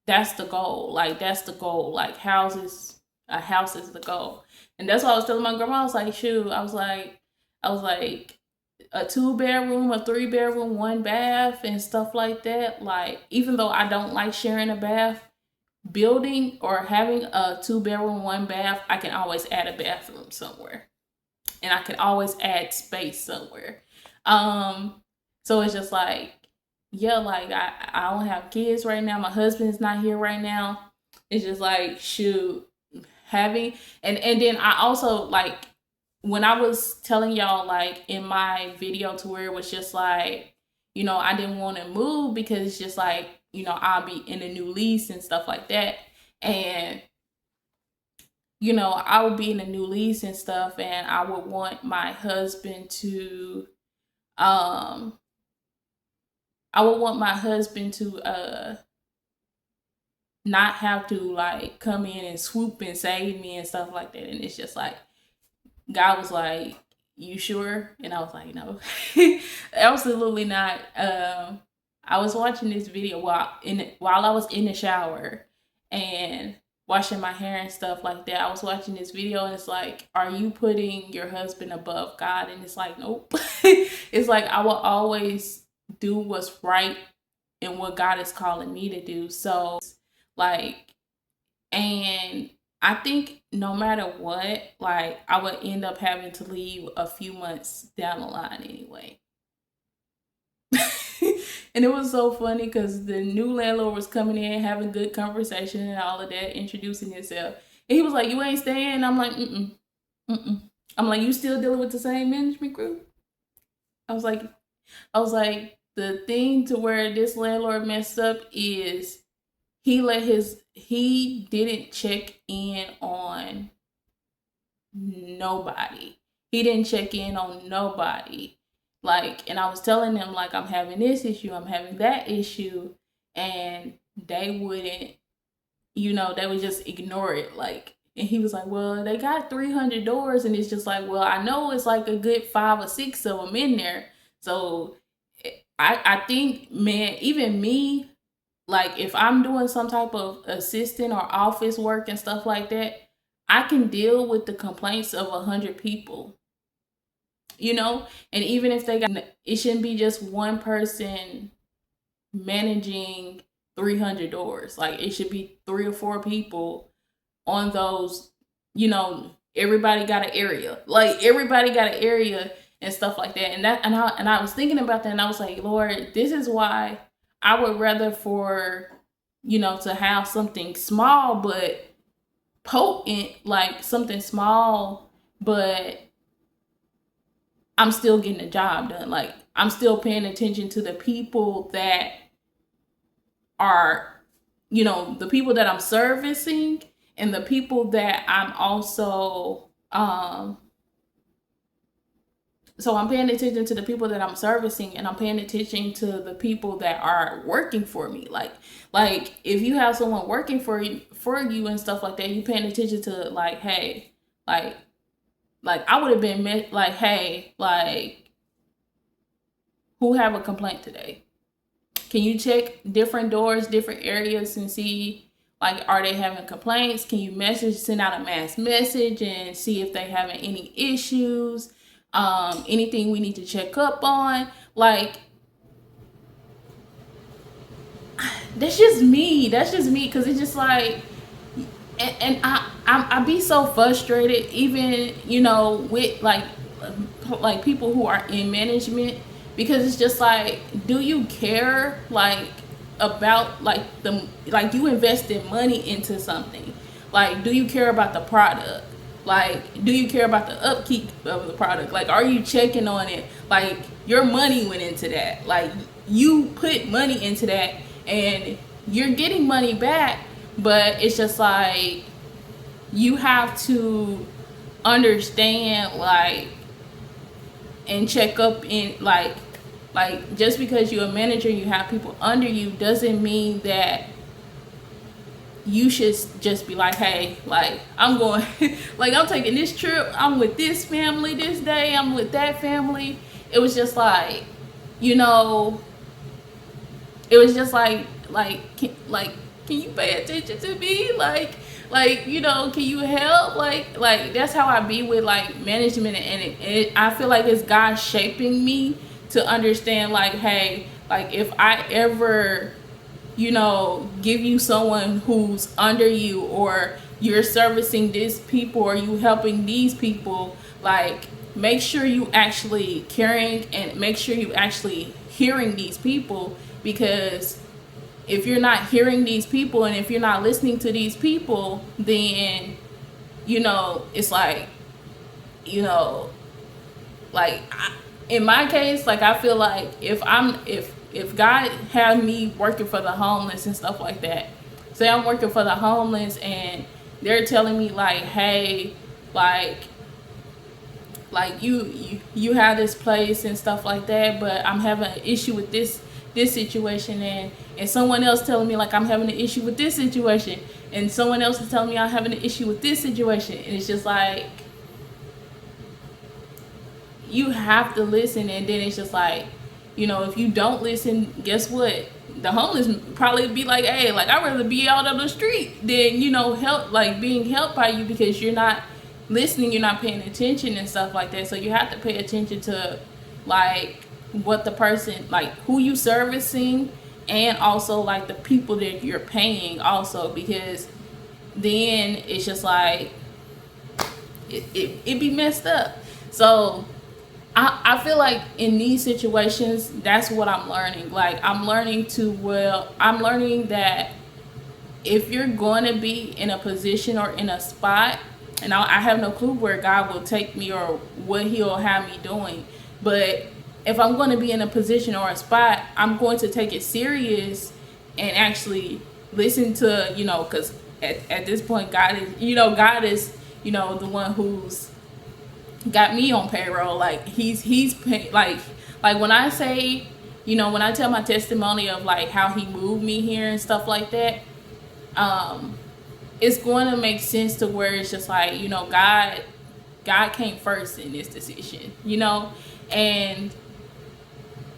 that's the goal. Like, that's the goal. Like, a house is the goal. And that's what I was telling my grandma. I was like, shoot, I was like a 2 bedroom, a 3 bedroom, 1 bath, and stuff like that. Like, even though I don't like sharing a bath, building or having a 2 bedroom, 1 bath, I can always add a bathroom somewhere. And I can always add space somewhere. So it's just like, yeah, like, I don't have kids right now. My husband's not here right now. It's just like, shoot, having, and then I also, like, when I was telling y'all, like, in my video, to where it was just like, I didn't want to move, because it's just like, I'll be in a new lease and stuff like that. And I would be in a new lease and stuff, and I would want my husband to, um, not have to, like, come in and swoop and save me and stuff like that. And it's just like, God was like, you sure? And I was like, no, absolutely not. I was watching this video while I was in the shower and washing my hair and stuff like that. I was watching this video, and it's like, are you putting your husband above God? And it's like, nope. It's like, I will always do what's right and what God is calling me to do. So, like, and I think no matter what, like, I would end up having to leave a few months down the line anyway. And it was so funny, because the new landlord was coming in, having good conversation and all of that, introducing himself. And he was like, you ain't staying? I'm like, mm-mm. I'm like, you still dealing with the same management group? I was like, the thing to where this landlord messed up is he didn't check in on nobody. He didn't check in on nobody. Like, and I was telling them, like, I'm having this issue, I'm having that issue, and they wouldn't, they would just ignore it. Like, and he was like, well, they got 300 doors, and it's just like, well, I know it's like a good 5 or 6 of them in there. So I think, man, even me, like, if I'm doing some type of assistant or office work and stuff like that, I can deal with the complaints of 100 people, and even if it shouldn't be just one person managing 300 doors. Like, it should be 3 or 4 people on those, everybody got an area. Like, everybody got an area and stuff like that. And I was thinking about that, and I was like, Lord, this is why I would rather for, to have something small but potent, like something small, but I'm still getting the job done. Like, I'm still paying attention to the people that are, the people that I'm servicing, and the people that I'm also, so I'm paying attention to the people that I'm servicing, and I'm paying attention to the people that are working for me. Like if you have someone working for you and stuff like that, you paying attention to, like, hey, like I would have been like, hey, like, who have a complaint today? Can you check different doors, different areas, and see, like, are they having complaints? Can you send out a mass message and see if they having any issues? anything we need to check up on. Like, that's just me. That's just me. Cause it's just like, and I be so frustrated, even, you know, with like people who are in management, because it's just like, do you care, like, about like like you invested money into something? Like, do you care about the product? Like, do you care about the upkeep of the product? Like, are you checking on it? Like, your money went into that. Like, you put money into that, and you're getting money back, but it's just like, you have to understand, like, and check up in, like just because you're a manager, you have people under you, doesn't mean that you should just be like, hey, like, I'm going like, I'm taking this trip, I'm with this family this day, I'm with that family. It was just like, you know, it was just like, can you pay attention to me? Like, you know, can you help? Like that's how I be with like management, and I feel like it's God shaping me to understand, like, hey, like, if I ever, you know, give you someone who's under you, or you're servicing these people, or you helping these people, like, make sure you actually caring, and make sure you actually hearing these people. Because if you're not hearing these people, and if you're not listening to these people, then, you know, it's like, you know, like, in my case, like, I feel like if God had me working for the homeless and stuff like that, say I'm working for the homeless and they're telling me, like, hey, like you have this place and stuff like that, but I'm having an issue with this situation, and someone else telling me, like, I'm having an issue with this situation, and someone else is telling me I'm having an issue with this situation, and it's just like, you have to listen. And then it's just like, you know, if you don't listen, guess what? The homeless probably be like, hey, like, I'd rather be out on the street than, you know, help, like, being helped by you, because you're not listening, you're not paying attention and stuff like that. So you have to pay attention to, like, what the person, like, who you servicing, and also, like, the people that you're paying also, because then it's just like, it be messed up. So I feel like in these situations, that's what I'm learning. Like, I'm learning that if you're going to be in a position or in a spot, and I have no clue where God will take me or what he'll have me doing, but if I'm going to be in a position or a spot, I'm going to take it serious and actually listen to, you know, because at this point, God is, you know, the one who's got me on payroll. Like, he's pay, like when I say, you know, when I tell my testimony of, like, how he moved me here and stuff like that, it's going to make sense to where it's just like, you know, God came first in this decision, you know. And,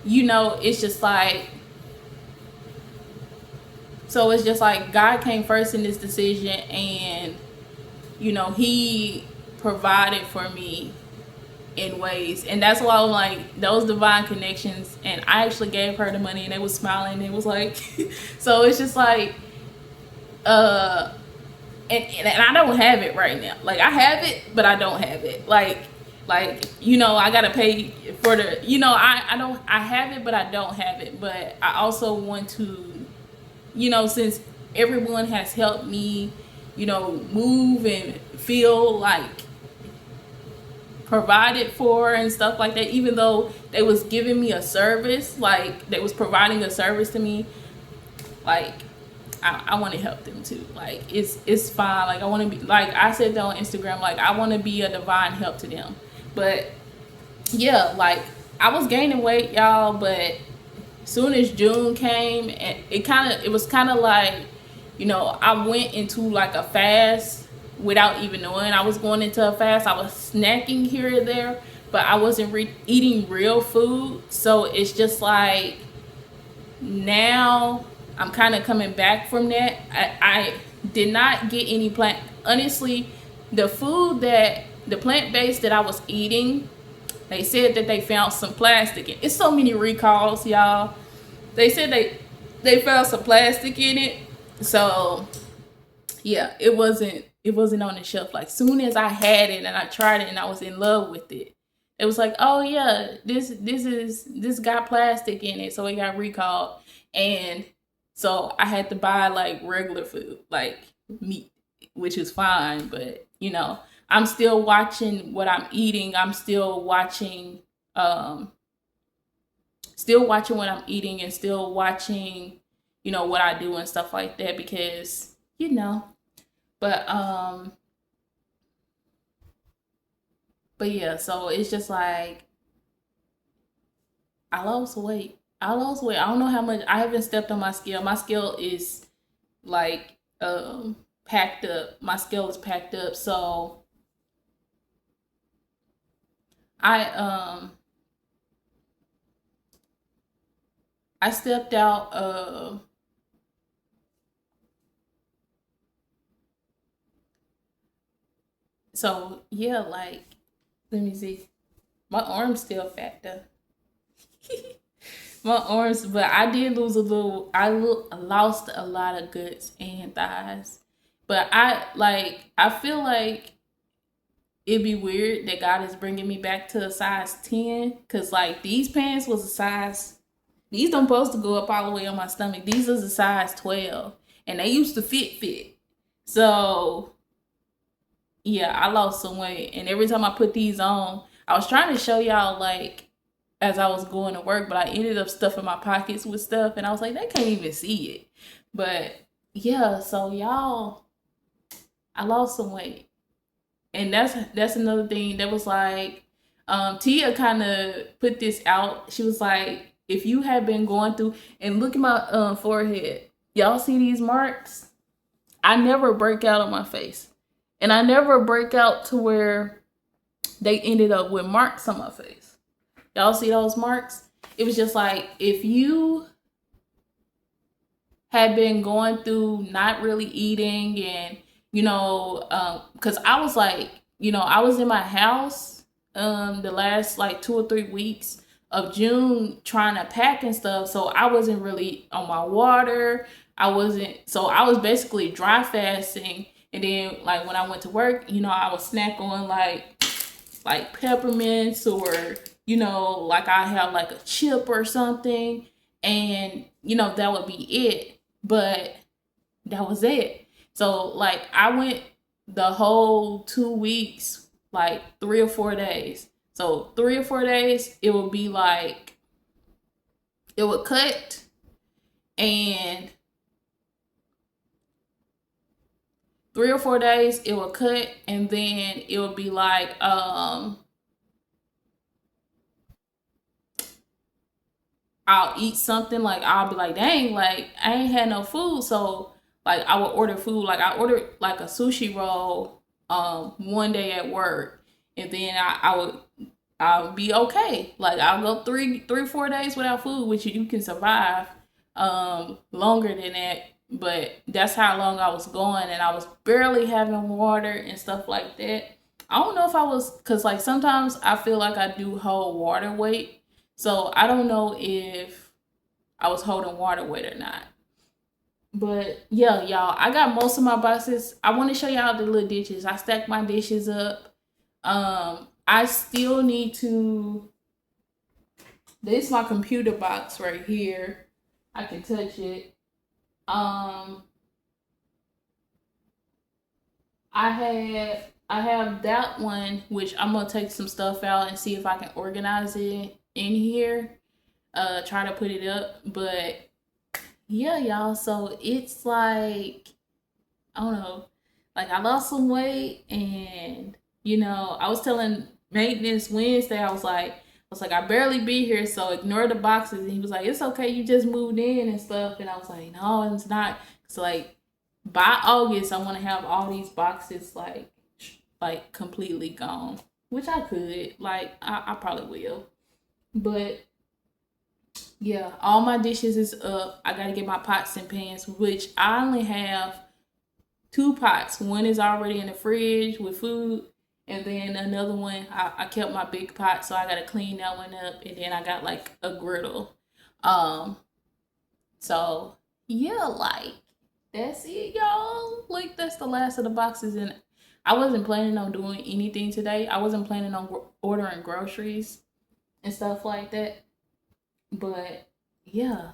you know, it's just like, so it's just like, God came first in this decision, and, you know, he provided for me in ways, and that's why I'm like, those divine connections. And I actually gave her the money, and they was smiling, and it was like so it's just like, and I don't have it right now. Like, I have it, but I don't have it. Like, you know, I gotta pay for the, you know, I have it, but I don't have it. But I also want to, you know, since everyone has helped me, you know, move and feel like provided for and stuff like that, even though they was giving me a service, like, they was providing a service to me, like, I want to help them too. Like, it's fine. Like, I want to be, like I said that on Instagram, like, I want to be a divine help to them. But yeah, like, I was gaining weight, y'all, but soon as June came, and it was kind of like, you know, I went into like a fast without even knowing I was going into a fast. I was snacking here and there, but I wasn't eating real food. So it's just like, now I'm kind of coming back from that. I did not get any honestly, the plant-based that I was eating, They said that they found some plastic. It's so many recalls, y'all. They said they found some plastic in it. So yeah, it wasn't on the shelf. Like soon as I had it and I tried it and I was in love with it, it was like, oh yeah, this got plastic in it, so it got recalled. And so I had to buy like regular food, like meat, which is fine, but I'm still watching what I'm eating. I'm still watching what I'm eating and still watching, what I do and stuff like that because, but but yeah, so it's just like I lost weight. I lost weight. I don't know how much. I haven't stepped on my scale. My scale is like packed up. My scale is packed up. So I I stepped out so yeah, like let me see. My arm's still fat though. My arms, but I did lose a little. Lost a lot of guts and thighs, but I feel like it'd be weird that God is bringing me back to a size 10 because like these pants was a size. These don't supposed to go up all the way on my stomach. These is a size 12, and they used to fit. So yeah, I lost some weight, and every time I put these on, I was trying to show y'all like as I was going to work, but I ended up stuffing my pockets with stuff, and I was like, they can't even see it. But yeah, so y'all, I lost some weight, and that's another thing that was like, Tia kind of put this out. She was like, if you have been going through, and look at my forehead, y'all see these marks? I never break out on my face, and I never break out to where they ended up with marks on my face. Y'all see those marks? It was just like if you had been going through not really eating and because I was like, I was in my house the last like 2 or 3 weeks of June trying to pack and stuff, so I wasn't really on my water. I was basically dry fasting, and then like when I went to work, I would snack on like peppermints or like I have like a chip or something, and that would be it. But that was it. So like I went the whole 2 weeks, like 3 or 4 days. So 3 or 4 days, it would be like it would cut, and 3 or 4 days it would cut, and then it would be like I'll eat something, like I'll be like, dang, like I ain't had no food. So like I would order food. Like I ordered like a sushi roll one day at work, and then I'll be okay. Like I'll go 3 4 days without food, which you can survive longer than that. But that's how long I was going, and I was barely having water and stuff like that. I don't know if I was, because like sometimes I feel like I do hold water weight. So I don't know if I was holding water weight or not. But yeah, y'all, I got most of my boxes. I want to show y'all the little dishes. I stacked my dishes up. I still need to. This is my computer box right here. I can touch it. Um, I have that one, which I'm gonna take some stuff out and see if I can organize it in here. Try to put it up, but yeah, y'all. So it's like I don't know, like I lost some weight, and I was telling maintenance Wednesday, I was like, I barely be here, so ignore the boxes. And he was like, it's okay, you just moved in and stuff. And I was like, no, it's not. So like by August, I want to have all these boxes like completely gone, which I could. Like I probably will, but yeah, all my dishes is up. I gotta get my pots and pans, which I only have two pots. One is already in the fridge with food, And then another one, I kept my big pot, so I gotta clean that one up. And then I got like a griddle. So yeah, like that's it, y'all. Like that's the last of the boxes, and I wasn't planning on doing anything today. I wasn't planning on ordering groceries and stuff like that. But yeah,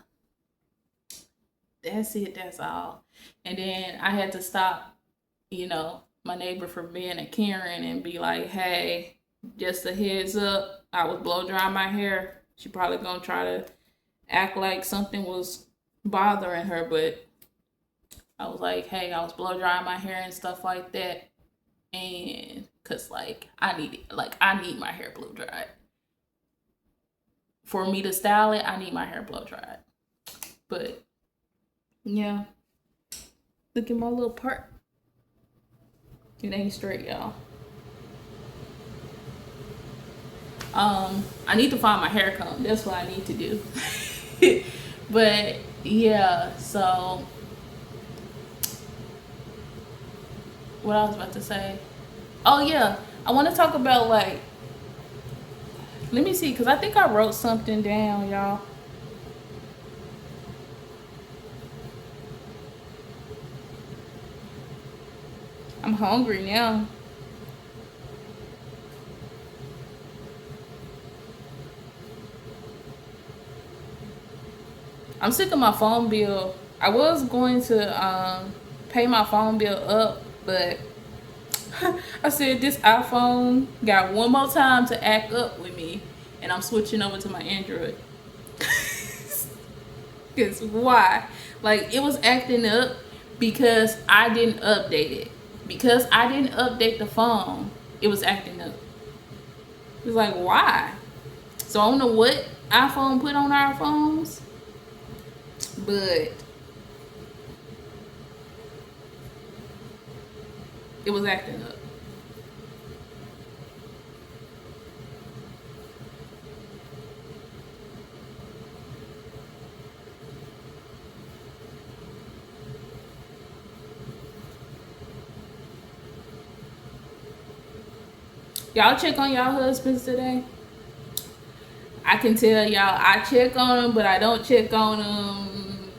that's it. That's all. And then I had to stop, my neighbor from being a Karen and be like, hey, just a heads up, I was blow drying my hair. She probably gonna try to act like something was bothering her, but I was like, hey, I was blow drying my hair and stuff like that. And cause like I need my hair blow dried. For me to style it, I need my hair blow dried. But yeah, look at my little part. It ain't straight, y'all. I need to find my hair comb. That's what I need to do. But yeah, so what I was about to say. Oh yeah, I want to talk about like. Let me see, cause I think I wrote something down, y'all. I'm hungry now. I'm sick of my phone bill. I was going to pay my phone bill up, but I said this iPhone got one more time to act up with me, and I'm switching over to my Android. Because why? Like, it was acting up because I didn't update it. Because I didn't update the phone, it was acting up. It was like, why? So I don't know what iPhone put on our phones, but it was acting up. Y'all check on y'all husbands today? I can tell y'all I check on them, but I don't check on them.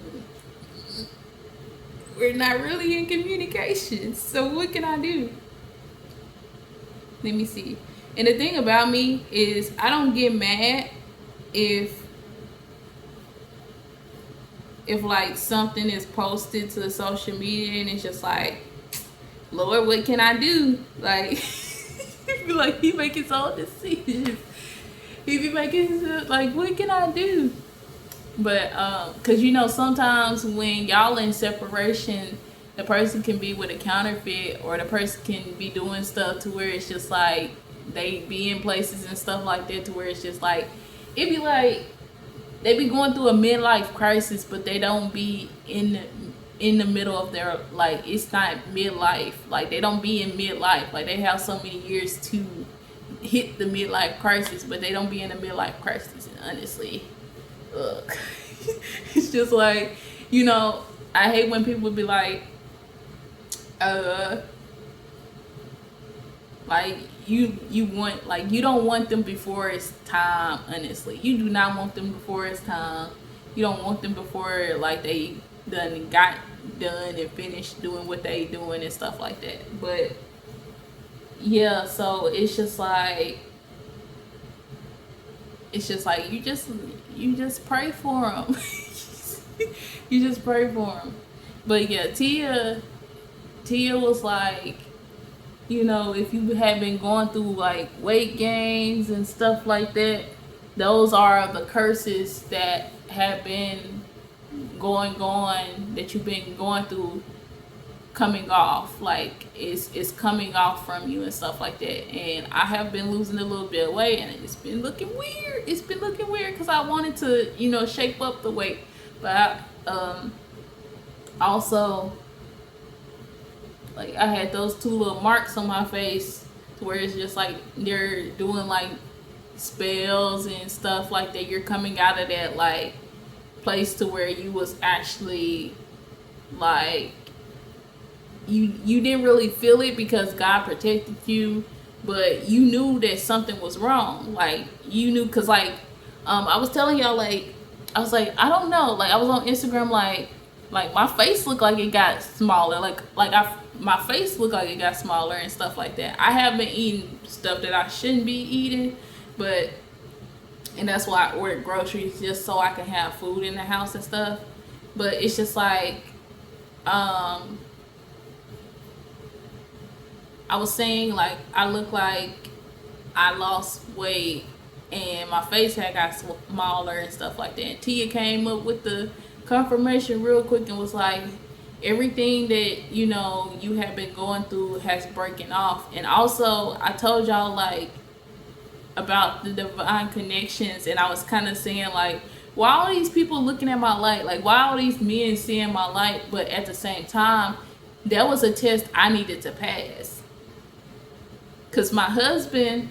We're not really in communication. So what can I do? Let me see. And the thing about me is I don't get mad if like something is posted to social media and it's just like, Lord, what can I do? Like, like he making his own decisions. He be making like, what can I do? But cause sometimes when y'all in separation, the person can be with a counterfeit, or the person can be doing stuff to where it's just like they be in places and stuff like that to where it's just like it be like they be going through a midlife crisis, but they don't be in the middle of their, like, it's not midlife, like they don't be in midlife, like they have so many years to hit the midlife crisis, but they don't be in the midlife crisis. And honestly, ugh. It's just like, I hate when people be like like you want, like, you don't want them before it's time. Honestly, you do not want them before it's time. You don't want them before like they got done and finished doing what they doing and stuff like that. But yeah, so it's just like you just pray for them. You just pray for them. But yeah, Tia was like, if you have been going through like weight gains and stuff like that, those are the curses that have been going on, that you've been going through, coming off. Like it's coming off from you and stuff like that. And I have been losing a little bit of weight, and it's been looking weird. It's been looking weird because I wanted to shape up the weight, but also, like, I had those two little marks on my face to where it's just like they're doing like spells and stuff like that. You're coming out of that like place to where you was actually like you didn't really feel it because God protected you, but you knew that something was wrong. Like you knew, cause like I was telling y'all, like I was like, I don't know, like I was on Instagram, like my face looked like it got smaller, like my face looked like it got smaller and stuff like that. I have been eating stuff that I shouldn't be eating, but and that's why I ordered groceries just so I can have food in the house and stuff. But it's just like um I was saying, like I look like I lost weight and my face had got smaller and stuff like that. And Tia came up with the confirmation real quick and was like, everything that you have been going through has breaking off. And also, I told y'all like about the divine connections, and I was kind of saying like, why are these people looking at my light? Like, why are these men seeing my light? But at the same time, that was a test I needed to pass. Cause my husband,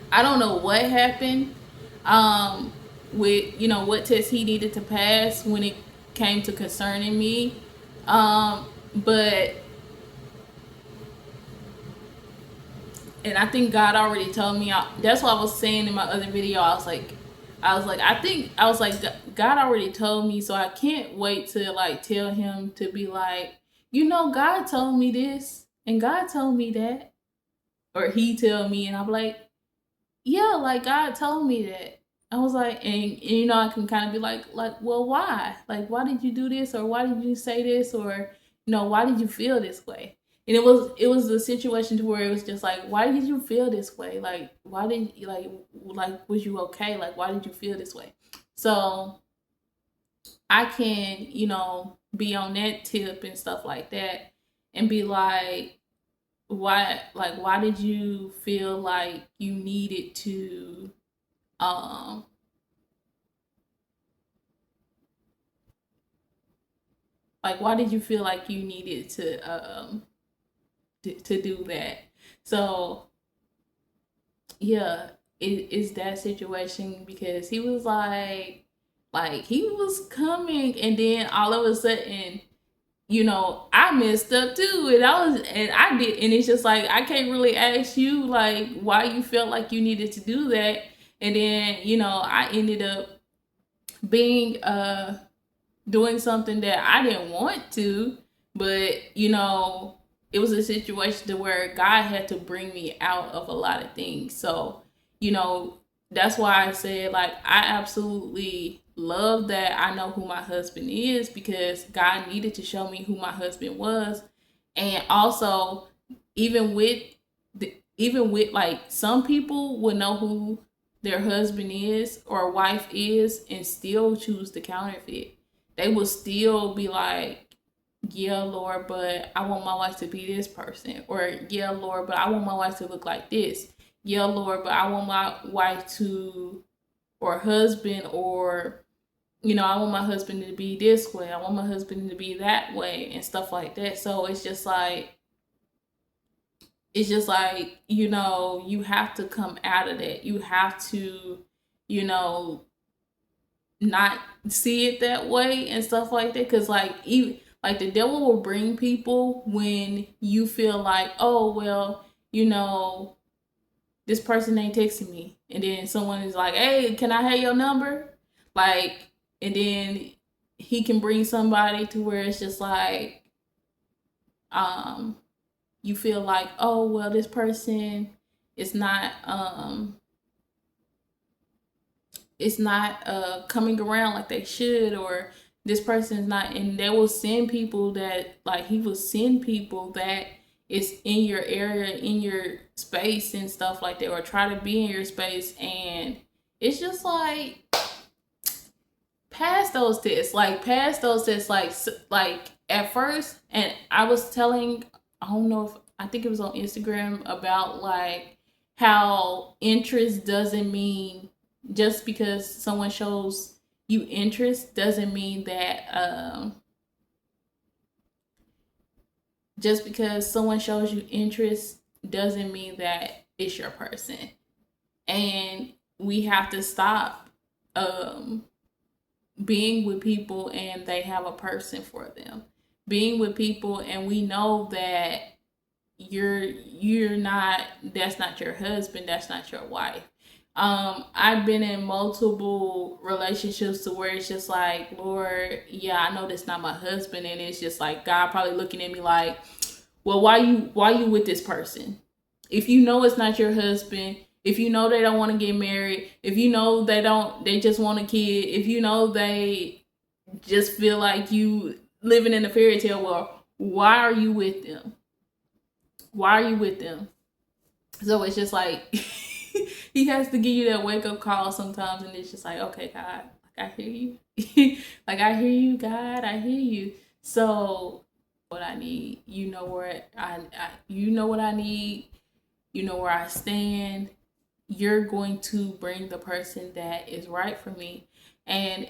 I don't know what happened with what test he needed to pass when it came to concerning me. But and I think God already told me. That's what I was saying in my other video. I was like, God already told me, so I can't wait to like tell him to be like, God told me this and God told me that, or he tell me, and I'm like, yeah, like God told me that. I was like, and I can kind of be like, well, why? Like, why did you do this, or why did you say this, or why did you feel this way? And it was a situation to where it was just like, why did you feel this way? Like, why did you like was you okay? Like, why did you feel this way? So I can be on that tip and stuff like that, and be like, why did you feel like you needed to um why did you feel like you needed to do that? So yeah, it is that situation, because he was like he was coming, and then all of a sudden I messed up too, and I did, and it's just like I can't really ask you like why you felt like you needed to do that. And then I ended up being doing something that I didn't want to, but it was a situation to where God had to bring me out of a lot of things. So that's why I said, like, I absolutely love that I know who my husband is, because God needed to show me who my husband was. And also, even with like, some people would know who their husband is or wife is and still choose the counterfeit. They will still be like, yeah, Lord, but I want my wife to be this person. Or, yeah, Lord, but I want my wife to look like this. Yeah, Lord, but I want my wife to, or husband, or, I want my husband to be this way. I want my husband to be that way, and stuff like that. So you have to come out of that. You have to, you know, not see it that way and stuff like that. Because like, even like, the devil will bring people when you feel like, oh well, this person ain't texting me, and then someone is like, hey, can I have your number? Like, and then he can bring somebody to where it's just like, um you feel like, oh well, this person is not coming around like they should, or this person is not. And they will send people that, like, he will send people that is in your area, in your space and stuff like that, or try to be in your space. And it's just like, pass those tests, like at first. And I was telling, I don't know if, I think it was on Instagram, about like how interest doesn't mean, just because someone shows you interest doesn't mean that just because someone shows you interest doesn't mean that it's your person. And we have to stop being with people and they have a person for them. Being with people and we know that you're not, that's not your husband, that's not your wife. I've been in multiple relationships to where it's just like, Lord, yeah, I know that's not my husband, and it's just like God probably looking at me like, well, why you with this person? If you know it's not your husband, if you know they don't want to get married, if you know they just want a kid, if you know they just feel like you living in a fairy tale world, why are you with them? Why are you with them? So it's just like he has to give you that wake up call sometimes, and it's just like, okay, God, like I hear you, like I hear you, God, I hear you. So what I need, you know where you know what I need, you know where I stand. You're going to bring the person that is right for me. And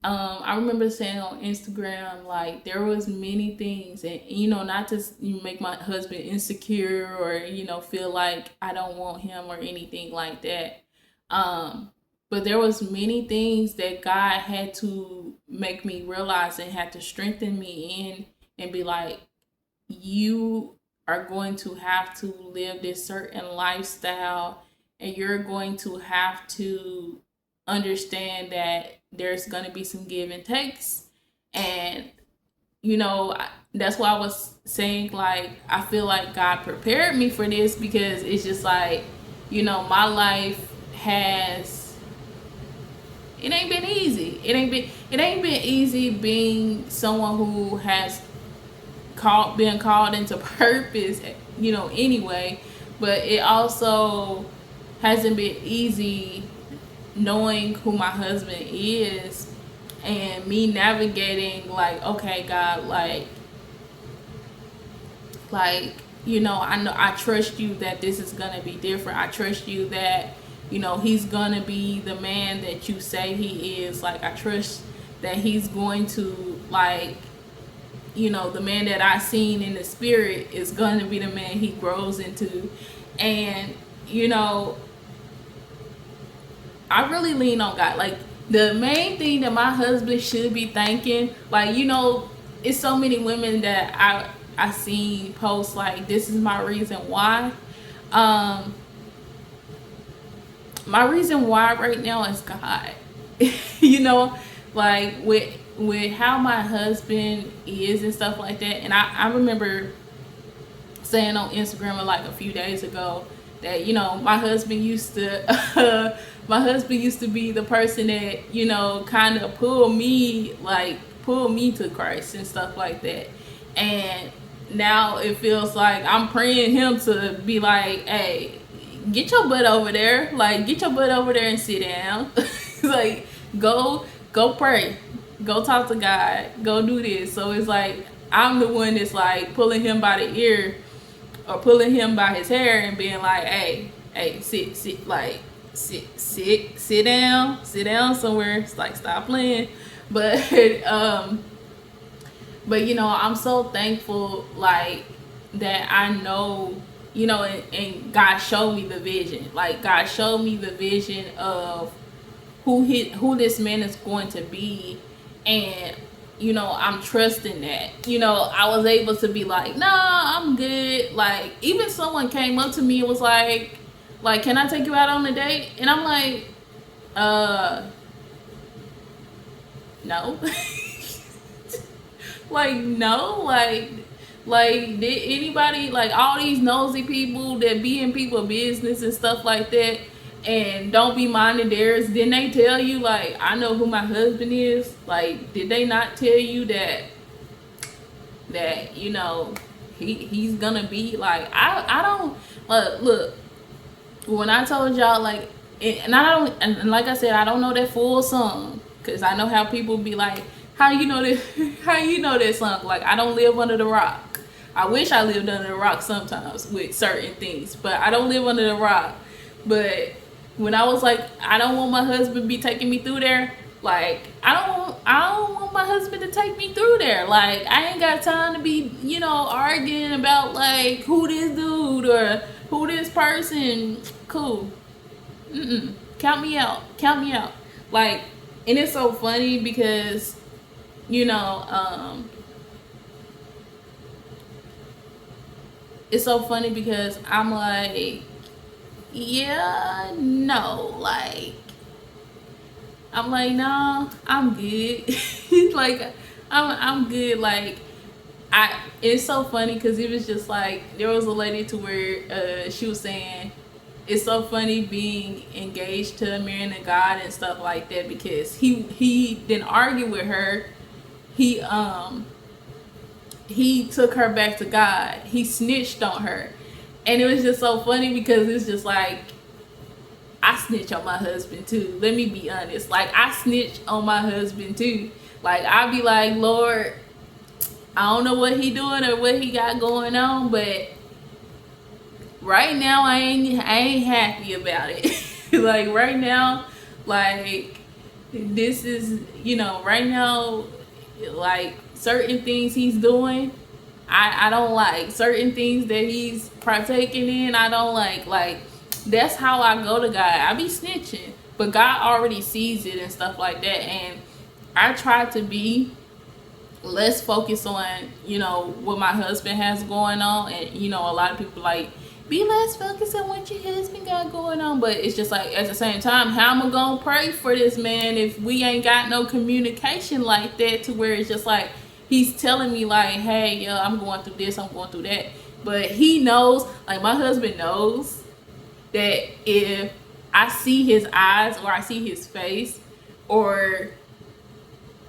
I remember saying on Instagram, like there was many things, and not to make my husband insecure or feel like I don't want him or anything like that. But there was many things that God had to make me realize and had to strengthen me in, and be like, you are going to have to live this certain lifestyle, and you're going to have to understand that there's going to be some give and takes. And that's why I was saying, like, I feel like God prepared me for this, because it's just like, my life has, it ain't been easy. It ain't been easy being someone who has being called into purpose, anyway. But it also hasn't been easy knowing who my husband is, and me navigating, like, okay, God, I know, I trust you that this is gonna be different. I trust you that he's gonna be the man that you say he is. Like, I trust that he's going to, like, the man that I seen in the spirit is going to be the man he grows into. And I really lean on God. Like, the main thing that my husband should be thinking, like, it's so many women that I seen post, like, this is my reason why. My reason why right now is God. Like, with how my husband is and stuff like that. And I remember saying on Instagram like a few days ago that my husband used to my husband used to be the person that kind of pull me to Christ and stuff like that. And now it feels like I'm praying him to be like, hey, get your butt over there, like, get your butt over there and sit down. Like, go pray, go talk to God, go do this. So it's like I'm the one that's like pulling him by the ear or pulling him by his hair and being like, hey, sit down somewhere. It's like, stop playing. But I'm so thankful, like, that I know, and God showed me the vision. Like, God showed me the vision of who this man is going to be. And I'm trusting that. I was able to be like, nah, I'm good. Like, even someone came up to me and was like, can I take you out on a date? And I'm like, no. Like, no. Like, did anybody, like, all these nosy people that be in people's business and stuff like that and don't be minding theirs, didn't they tell you, like, I know who my husband is? Like, did they not tell you that he's gonna be like, I don't look, when I told y'all, like, and I don't, and like I said, I don't know that full song, because I know how people be like, how you know this how you know that song? Like, I don't live under the rock. I wish I lived under the rock sometimes with certain things, but I don't live under the rock. But when I was like, I don't want my husband to be taking me through there, like, I don't want my husband to take me through there. Like, I ain't got time to be, arguing about, like, who this dude or who this person. Cool. Count me out. Like, and it's so funny because it's so funny because I'm like, yeah, no, like, I'm like, no, I'm good. Like, I'm good. Like, it's so funny because it was just like there was a lady to where she was saying it's so funny being engaged to a man of God and stuff like that because he didn't argue with her. He he took her back to God. He snitched on her. And it was just so funny because it's just like I snitch on my husband too. Let me be honest. Like I snitch on my husband too. Like I be like, Lord, I don't know what he doing or what he got going on, but right now I ain't happy about it. Like right now, like this is right now, like certain things he's doing, I don't like certain things that he's partaking in. I don't like that's how I go to God. I be snitching, but God already sees it and stuff like that, and I try to be less focused on what my husband has going on, and a lot of people like be less focused on what your husband got going on, but it's just like at the same time, how am I gonna pray for this man if we ain't got no communication like that to where it's just like he's telling me like, hey, yo, I'm going through this, I'm going through that, but he knows, like my husband knows that if I see his eyes or I see his face or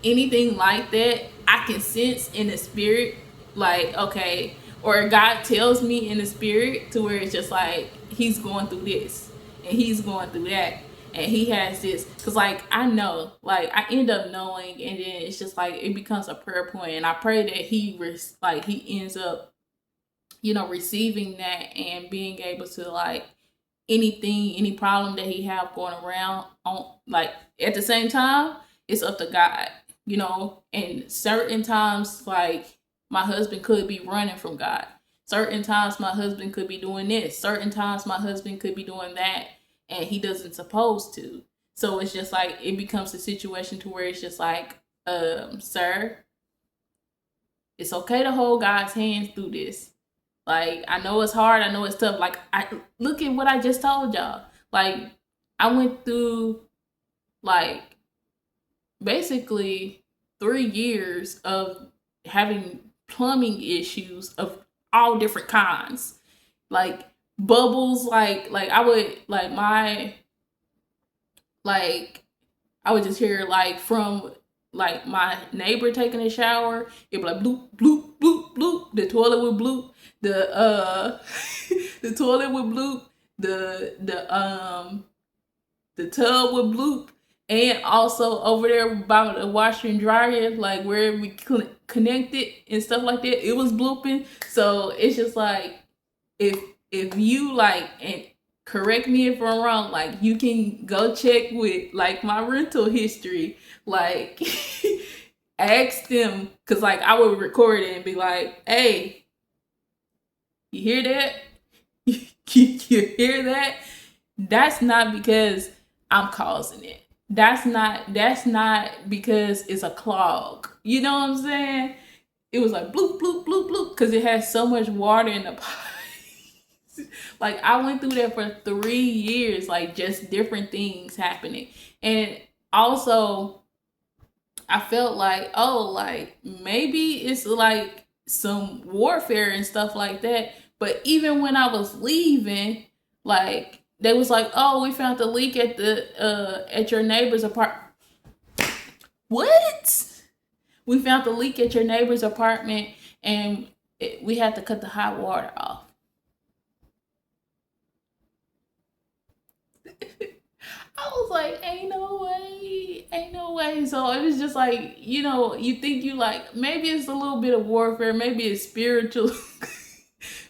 anything like that, I can sense in the spirit, like, okay, or God tells me in the spirit to where it's just like he's going through this and he's going through that and he has this, because like I know, like I end up knowing, and then it's just like it becomes a prayer point, and I pray that he ends up receiving that and being able to like any problem that he have going around on, like at the same time it's up to God, and certain times like my husband could be running from God, certain times my husband could be doing this, certain times my husband could be doing that, and he doesn't supposed to. So it's just like it becomes a situation to where it's just like, sir, it's okay to hold God's hands through this. Like, I know it's hard, I know it's tough. Like, I look at what I just told y'all. Like, I went through like basically 3 years of having plumbing issues of all different kinds. Like bubbles, like I would like my like I would just hear like from like my neighbor taking a shower, it'd be like bloop, bloop, bloop, bloop. The toilet would bloop. The the toilet would bloop. The tub would bloop. And also over there by the washer and dryer, like where we connected and stuff like that, it was blooping. So it's just like if you like, and correct me if I'm wrong, like you can go check with like my rental history, like ask them, because like I would record it and be like, hey, you hear that? You hear that? That's not because I'm causing it. That's not because it's a clog. You know what I'm saying? It was like bloop, bloop, bloop, bloop, because it has so much water in the pipe. Like I went through that for 3 years, like just different things happening. And also I felt like, oh, like maybe it's like some warfare and stuff like that. But even when I was leaving, like they was like, oh, we found the leak at your neighbor's apartment. What? We found the leak at your neighbor's apartment, and we had to cut the hot water off. I was like, ain't no way, ain't no way. So it was just like, you think you like, maybe it's a little bit of warfare, maybe it's spiritual.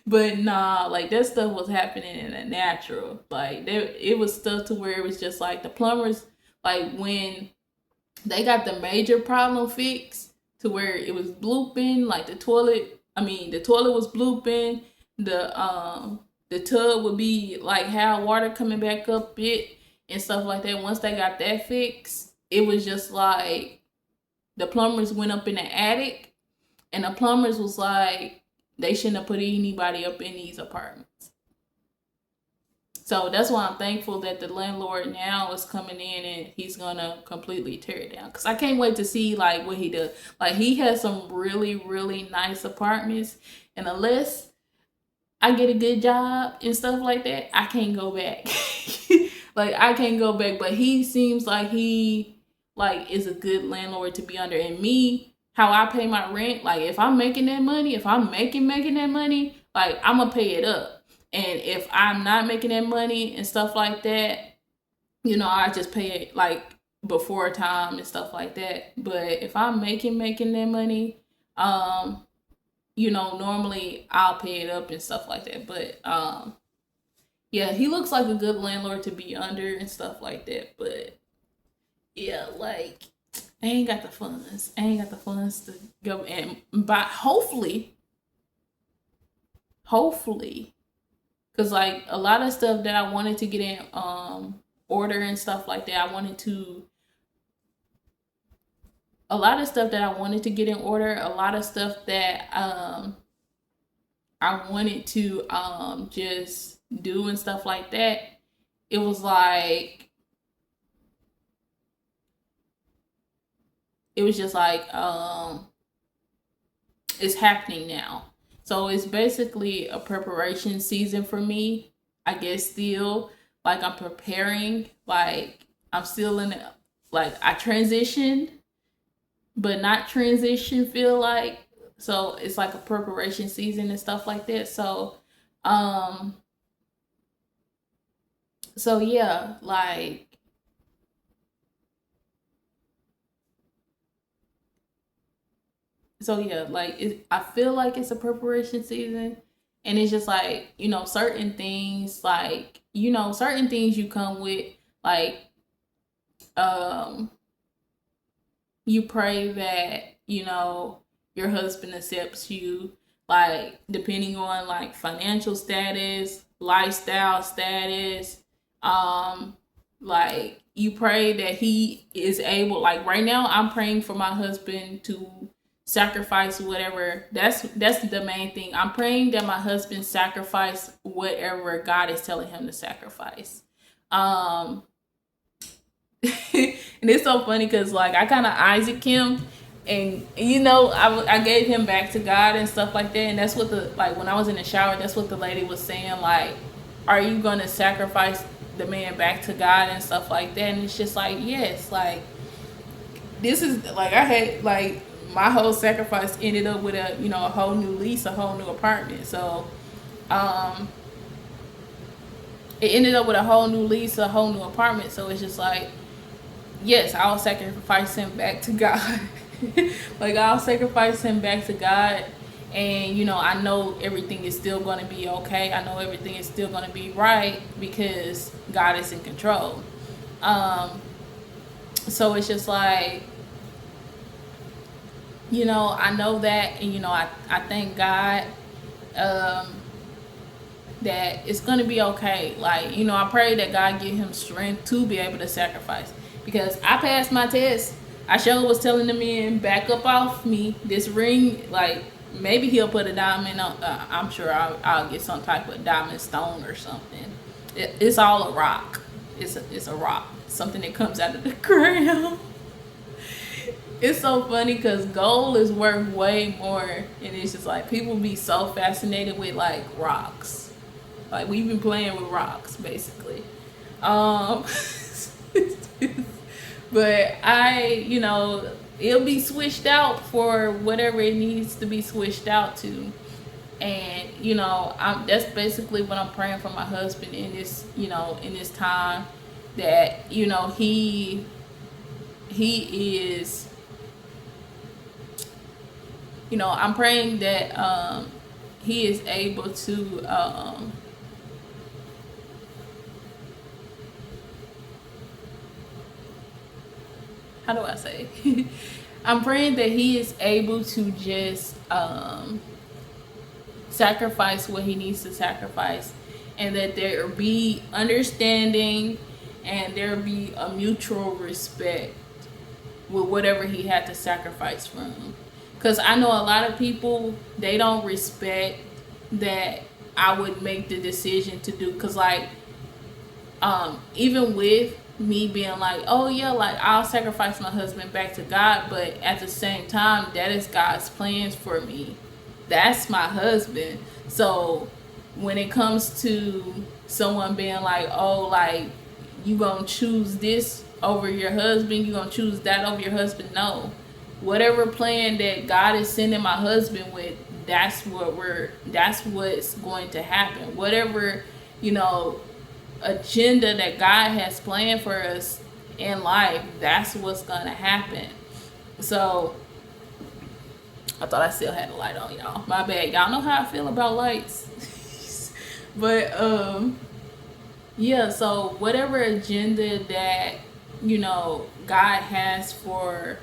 But nah, like that stuff was happening in a natural. Like it was stuff to where it was just like the plumbers, like when they got the major problem fixed to where it was blooping, like the toilet was blooping, the tub would be like have water coming back up it and stuff like that. Once they got that fixed, it was just like the plumbers went up in the attic, and the plumbers was like, They shouldn't have put anybody up in these apartments. So that's why I'm thankful that the landlord now is coming in and he's gonna completely tear it down. Cause I can't wait to see like what he does. Like he has some really, really nice apartments, and unless I get a good job and stuff like that, I can't go back. Like I can't go back. But he seems like he like is a good landlord to be under. And me, how I pay my rent, like if I'm making that money, if I'm making that money, like I'm gonna pay it up. And if I'm not making that money and stuff like that, you know, I just pay it like before time and stuff like that. But if I'm making that money, you know, normally I'll pay it up and stuff like that. But yeah, he looks like a good landlord to be under and stuff like that. But yeah, like I ain't got the funds. I ain't got the funds to go and buy. Hopefully, because like a lot of stuff that I wanted to get in order and stuff like that, a lot of stuff that I wanted to get in order, a lot of stuff that I wanted to just do and stuff like that. It was like just like it's happening now. So it's basically a preparation season for me. I guess still like I'm preparing, like I'm still in it, like I transitioned but not transition feel like. So it's like a preparation season and stuff like that. So yeah, like I feel like it's a preparation season, and it's just like, you know, certain things like, you know, certain things you come with, like um you pray that, you know, your husband accepts you, like depending on like financial status, lifestyle status, like you pray that he is able, like right now I'm praying for my husband to sacrifice whatever. That's the main thing. I'm praying that my husband sacrifice whatever God is telling him to sacrifice. And it's so funny because like I kind of Isaac him, and you know, I gave him back to God and stuff like that. And that's what the, like when I was in the shower, that's what the lady was saying, like, are you gonna sacrifice the man back to God and stuff like that? And it's just like, yes, like this is like, I had like my whole sacrifice ended up with a, you know, a whole new lease, a whole new apartment. So it ended up with a whole new lease, a whole new apartment. So it's just like, yes, I'll sacrifice him back to God. Like I'll sacrifice him back to God. And you know, I know everything is still going to be okay. I know everything is still going to be right because God is in control. So it's just like, you know, I know that, and you know, I thank God that it's gonna be okay. Like, you know, I pray that God give him strength to be able to sacrifice, because I passed my test. I sure was telling the men, back up off me. This ring, like maybe he'll put a diamond on. I'm sure I'll get some type of diamond stone or something. It's all a rock. It's a rock, something that comes out of the ground. It's so funny because gold is worth way more, and it's just like people be so fascinated with like rocks. Like we've been playing with rocks basically. But you know, it'll be switched out for whatever it needs to be switched out to. And you know, that's basically what I'm praying for my husband in this, you know, in this time, that you know he is, you know, I'm praying that he is able to how do I say? I'm praying that he is able to just sacrifice what he needs to sacrifice, and that there be understanding and there be a mutual respect with whatever he had to sacrifice from. Because I know a lot of people, they don't respect that I would make the decision to do. Because, like, even with me being like, oh yeah, like I'll sacrifice my husband back to God, but at the same time, that is God's plans for me. That's my husband. So when it comes to someone being like, oh, like you gonna choose this over your husband, you gonna choose that over your husband, no. Whatever plan that God is sending my husband with, that's what's going to happen. Whatever, you know, agenda that God has planned for us in life, that's what's gonna happen. So I thought I still had a light on, y'all. My bad. Y'all know how I feel about lights. But yeah, so whatever agenda that, you know, God has for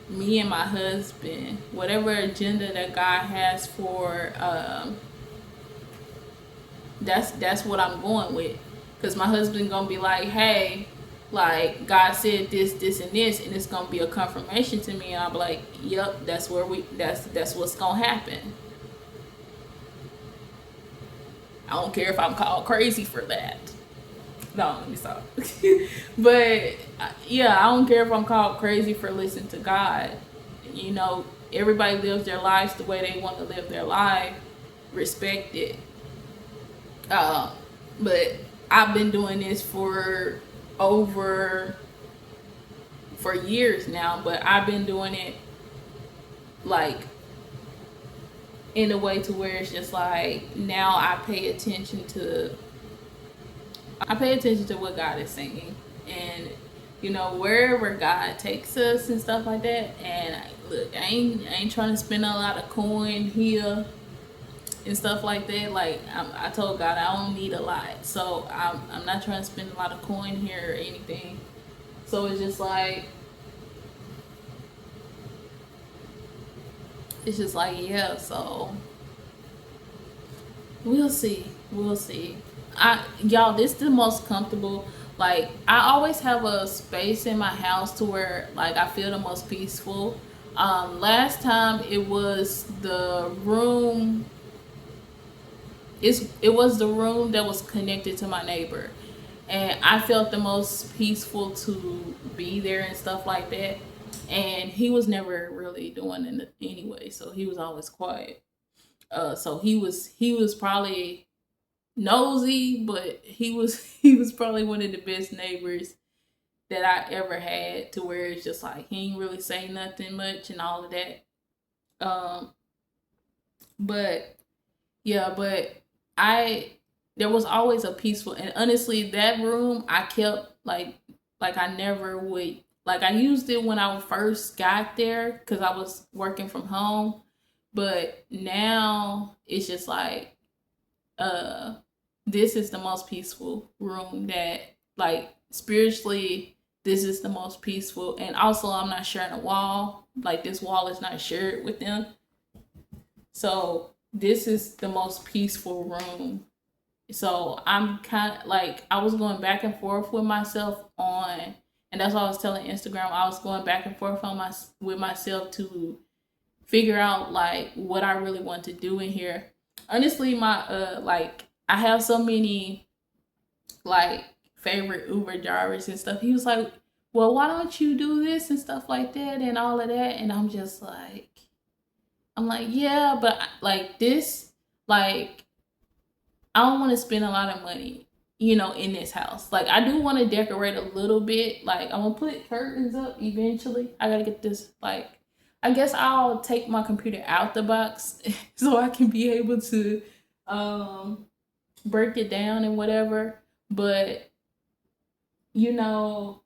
me and my husband, whatever agenda that God has for that's what I'm going with. Because my husband gonna be like, hey, like God said this, and this, and it's gonna be a confirmation to me, and I'll be like, yep, that's what's gonna happen. I don't care if I'm called crazy for that. No, let me stop. But yeah, I don't care if I'm called crazy for listening to God. You know, everybody lives their lives the way they want to live their life. Respect it. But I've been doing this over for years now, but I've been doing it like in a way to where it's just like now I pay attention to what God is saying, and you know, wherever God takes us and stuff like that. And look, I ain't trying to spend a lot of coin here and stuff like that. Like I told God, I don't need a lot, so I'm not trying to spend a lot of coin here or anything. So it's just like yeah. So we'll see. Y'all, this is the most comfortable. Like I always have a space in my house to where like I feel the most peaceful. Last time it was the room. It was the room that was connected to my neighbor, and I felt the most peaceful to be there and stuff like that. And he was never really doing it anyway, so he was always quiet. So he was probably nosy, but he was probably one of the best neighbors that I ever had. To where it's just like he ain't really say nothing much and all of that. Um, but yeah, but I there was always a peaceful, and honestly that room I kept like I never would, like I used it when I first got there because I was working from home, but now it's just like uh this is the most peaceful room that, like, spiritually, this is the most peaceful. And also I'm not sharing a wall, like this wall is not shared with them. So this is the most peaceful room. So I'm kind of like I was going back and forth with myself on, and that's why I was telling Instagram I was going back and forth on my with myself to figure out like what I really want to do in here. Honestly, my like I have so many like favorite Uber drivers and stuff. He was like, "Well, why don't you do this and stuff like that and all of that?" And I'm like, yeah, but like this, like I don't want to spend a lot of money, you know, in this house. Like I do want to decorate a little bit. Like I'm gonna put curtains up eventually. I gotta get this. Like I guess I'll take my computer out the box so I can be able to um break it down and whatever. But you know,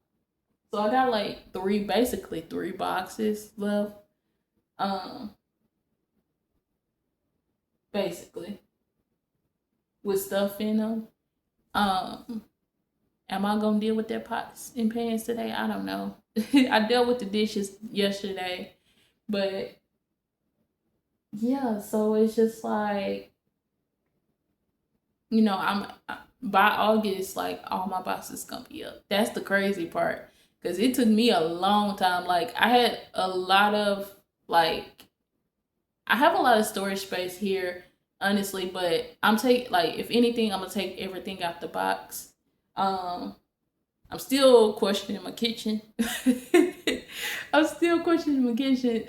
so I got like basically three boxes left. Um, basically with stuff in them. Um, am I gonna deal with their pots and pans today? I don't know. I dealt with the dishes yesterday, but yeah. So it's just like, you know, by August, like all my boxes gonna be up. That's the crazy part, because it took me a long time. Like I had a lot of Like, I have a lot of storage space here, honestly, but if anything, I'm gonna take everything out the box. Um, I'm still questioning my kitchen. I'm still questioning my kitchen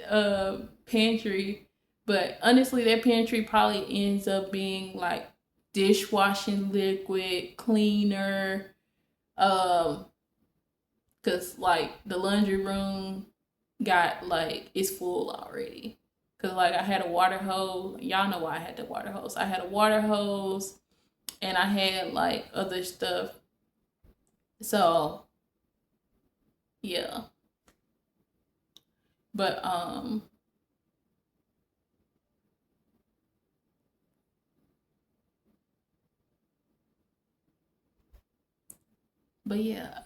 pantry, but honestly, that pantry probably ends up being like dishwashing liquid, cleaner, um, cause like the laundry room got like it's full already. Cause like I had a water hose. Y'all know why I had the water hose. I had a water hose and I had like other stuff. So yeah. But yeah,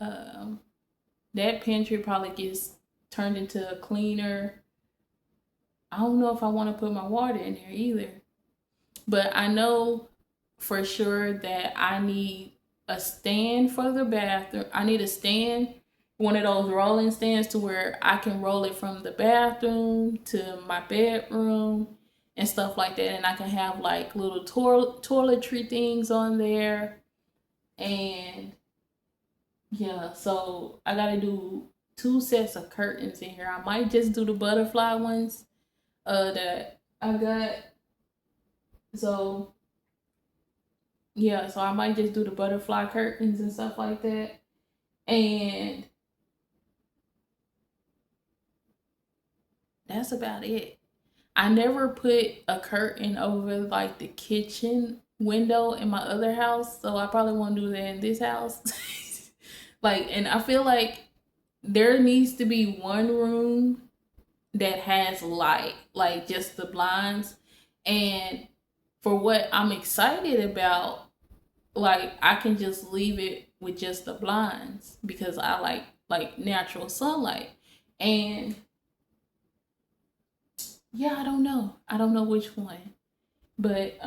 that pantry probably gets turned into a cleaner. I don't know if I want to put my water in there either. But I know for sure that I need a stand for the bathroom. I need a stand, one of those rolling stands to where I can roll it from the bathroom to my bedroom and stuff like that. And I can have like little toiletry things on there. And yeah, so I gotta do 2 sets of curtains in here. I might just do the butterfly ones that I got. So yeah, so I might just do the butterfly curtains and stuff like that. And that's about it. I never put a curtain over like the kitchen window in my other house, so I probably won't do that in this house. Like, and I feel like there needs to be one room that has light, like just the blinds. And for what I'm excited about, like I can just leave it with just the blinds because I like natural sunlight. And yeah, I don't know. I don't know which one. But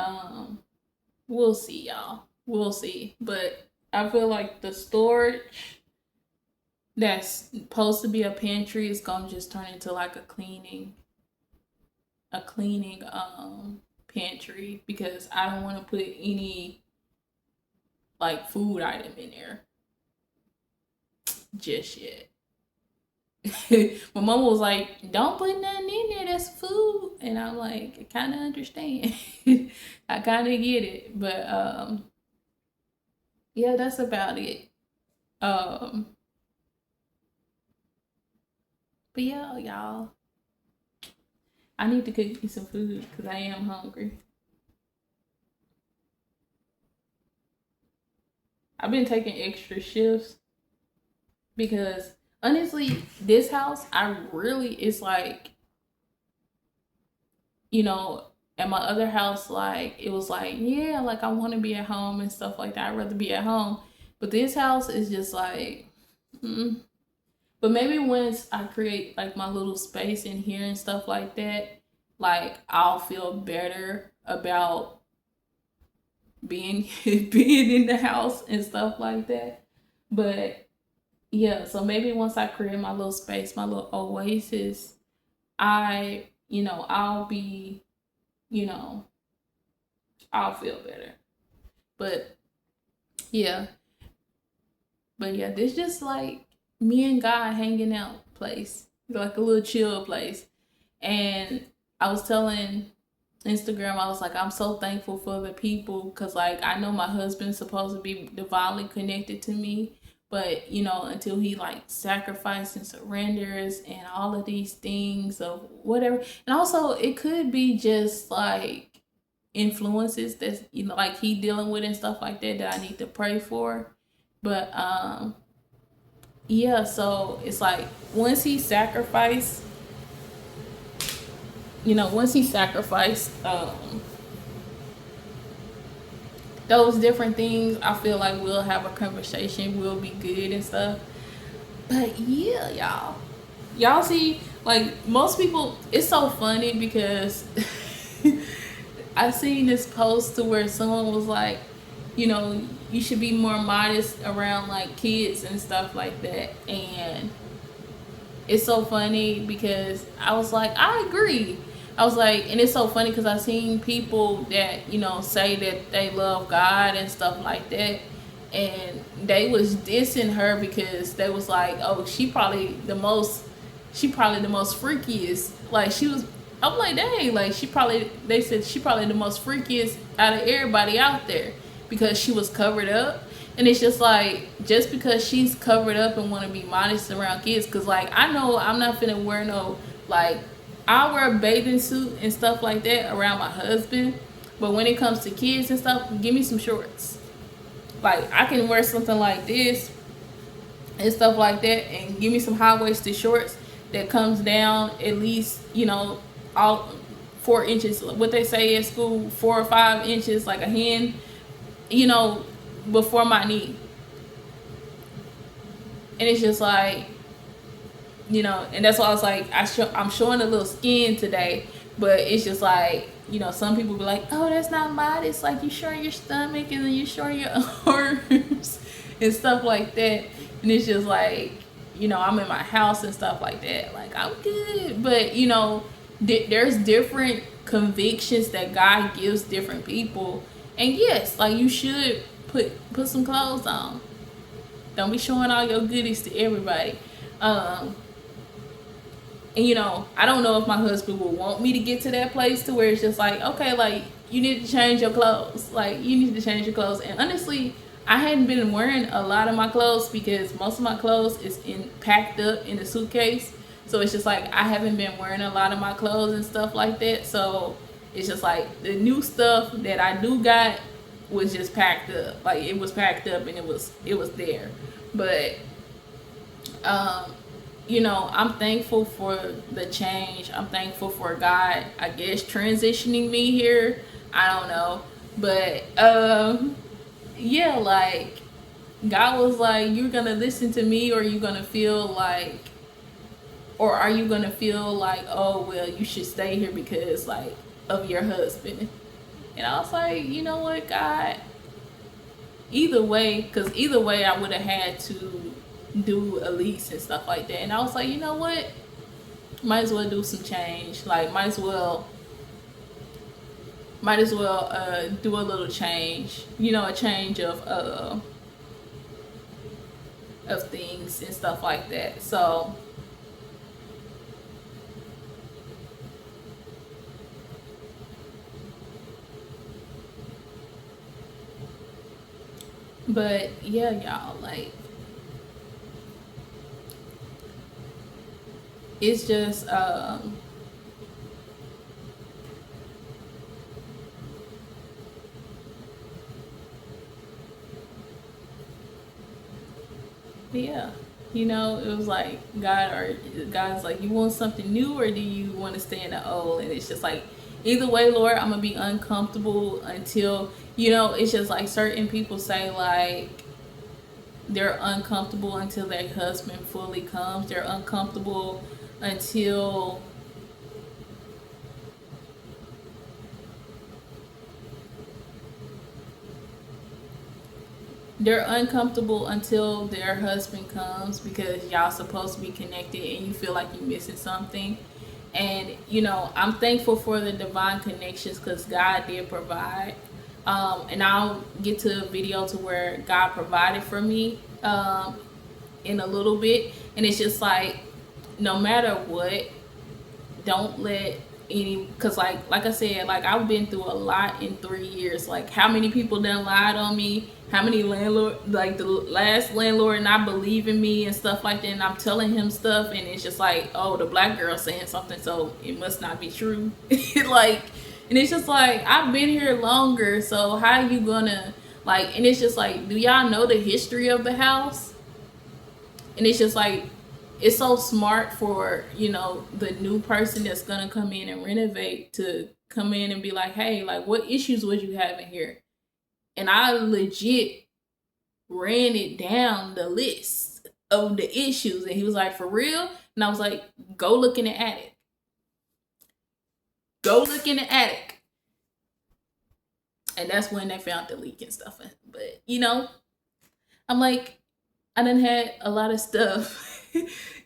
we'll see, y'all. We'll see. But I feel like the storage that's supposed to be a pantry is gonna just turn into like a cleaning pantry because I don't want to put any like food item in there just yet. My mom was like, "Don't put nothing in there. That's food," and I'm like, I kind of understand. I kind of get it, but yeah, that's about it. Um, but yeah, y'all, I need to cook me some food because I am hungry. I've been taking extra shifts because honestly, this house, I really, it's like, you know, at my other house, like, it was like, yeah, like, I want to be at home and stuff like that. I'd rather be at home. But this house is just like, mm. But maybe once I create, like, my little space in here and stuff like that, like, I'll feel better about being being in the house and stuff like that. But yeah, so maybe once I create my little space, my little oasis, I'll be, you know, I'll feel better. But yeah, but yeah, this just like me and God hanging out place, like a little chill place. And I was telling Instagram, I was like, I'm so thankful for the people because, like, I know my husband's supposed to be divinely connected to me, but until he like sacrifices and surrenders and all of these things of whatever, and also it could be just like influences that's like he dealing with and stuff like that that I need to pray for. But yeah, so it's like once he sacrificed, once he sacrificed those different things, I feel like we'll have a conversation, we'll be good and stuff. But yeah, y'all see, like most people, it's so funny because I seen this post to where someone was like, you should be more modest around like kids and stuff like that. And it's so funny because I was like, I agree. I was like, and it's so funny because I seen people that, you know, say that they love God and stuff like that, and they was dissing her because they was like, oh, she probably the most freakiest. Like she was, I'm like, dang, like they said she probably the most freakiest out of everybody out there because she was covered up. And it's just like, just because she's covered up and want to be modest around kids, because like I know I'm not finna wear no, like, I wear a bathing suit and stuff like that around my husband, but when it comes to kids and stuff, give me some shorts. Like I can wear something like this and stuff like that, and give me some high waisted shorts that comes down at least, you know, all 4 inches. What they say at school, 4 or 5 inches, like a hen, you know, before my knee. And it's just like, you know, and that's why I was like, I'm showing a little skin today, but it's just like, you know, some people be like, oh, that's not modest. Like you showing your stomach and then you showing your arms and stuff like that. And it's just like, you know, I'm in my house and stuff like that. Like I'm good, but you know, there's different convictions that God gives different people, and yes, like you should put some clothes on. Don't be showing all your goodies to everybody. Um, and you know, I don't know if my husband will want me to get to that place to where it's just like, okay, like you need to change your clothes. Like you need to change your clothes. And honestly, I hadn't been wearing a lot of my clothes because most of my clothes is packed up in a suitcase. So it's just like I haven't been wearing a lot of my clothes and stuff like that. So it's just like the new stuff that I do got was just packed up. Like it was packed up and it was there. But um you know, I'm thankful for the change. I'm thankful for God, I guess, transitioning me here. I don't know. But yeah, like God was like, you're gonna listen to me, or you gonna feel like, or are you gonna feel like, oh well, you should stay here because like of your husband? And I was like, you know what, God, either way, because either way I would have had to do a lease and stuff like that. And I was like, you know what, might as well do some change. Like might as well do a little change, you know, a change of things and stuff like that. So but yeah, y'all, like it's just yeah, you know, it was like God's like, you want something new or do you want to stay in the old? And it's just like, either way, Lord, I'm gonna be uncomfortable until, you know, it's just like certain people say like they're uncomfortable until their husband fully comes. They're uncomfortable until they're uncomfortable until their husband comes, because y'all supposed to be connected and you feel like you're missing something. And you know, I'm thankful for the divine connections because God did provide. And I'll get to a video to where God provided for me in a little bit. And it's just like, no matter what, don't let any, because like I said, like I've been through a lot in 3 years. Like how many people done lied on me, how many landlord, like the last landlord not believing me and stuff like that, and I'm telling him stuff and it's just like, oh, the black girl saying something, so it must not be true. Like, and it's just like, I've been here longer, so how you gonna, like, and it's just like, do y'all know the history of the house? And it's just like, it's so smart for, you know, the new person that's gonna come in and renovate to come in and be like, hey, like what issues would you have in here? And I legit ran it down the list of the issues, and he was like, for real? And I was like, go look in the attic, go look in the attic. And that's when they found the leak and stuff. But you know, I'm like, I done had a lot of stuff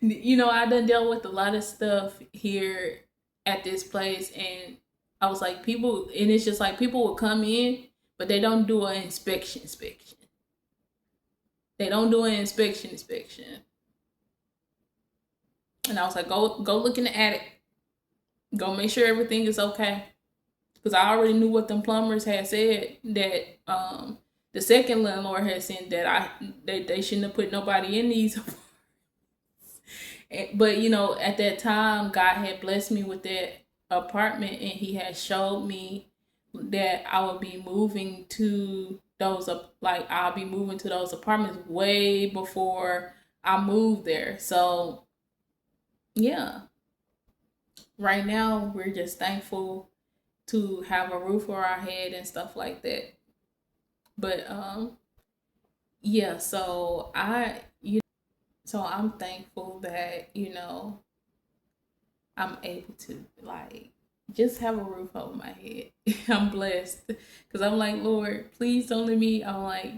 You know, I done dealt with a lot of stuff here at this place, and I was like, people, and it's just like people will come in, but they don't do an inspection. They don't do an inspection. And I was like, go look in the attic. Go make sure everything is okay. Because I already knew what them plumbers had said, that the second landlord had said that they shouldn't have put nobody in these. But you know, at that time, God had blessed me with that apartment, and He had showed me that I would be moving to those like I'll be moving to those apartments way before I moved there. So yeah, right now we're just thankful to have a roof over our head and stuff like that. But yeah, so I'm thankful that, you know, I'm able to like just have a roof over my head. I'm blessed because I'm like, Lord, please don't let me. I'm like,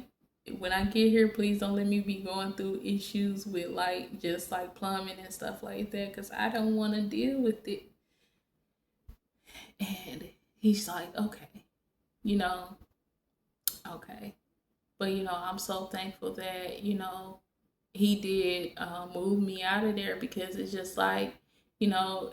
when I get here, please don't let me be going through issues with like just like plumbing and stuff like that, because I don't want to deal with it. And He's like, okay, you know, okay. But you know, I'm so thankful that, you know, He did move me out of there, because it's just like, you know,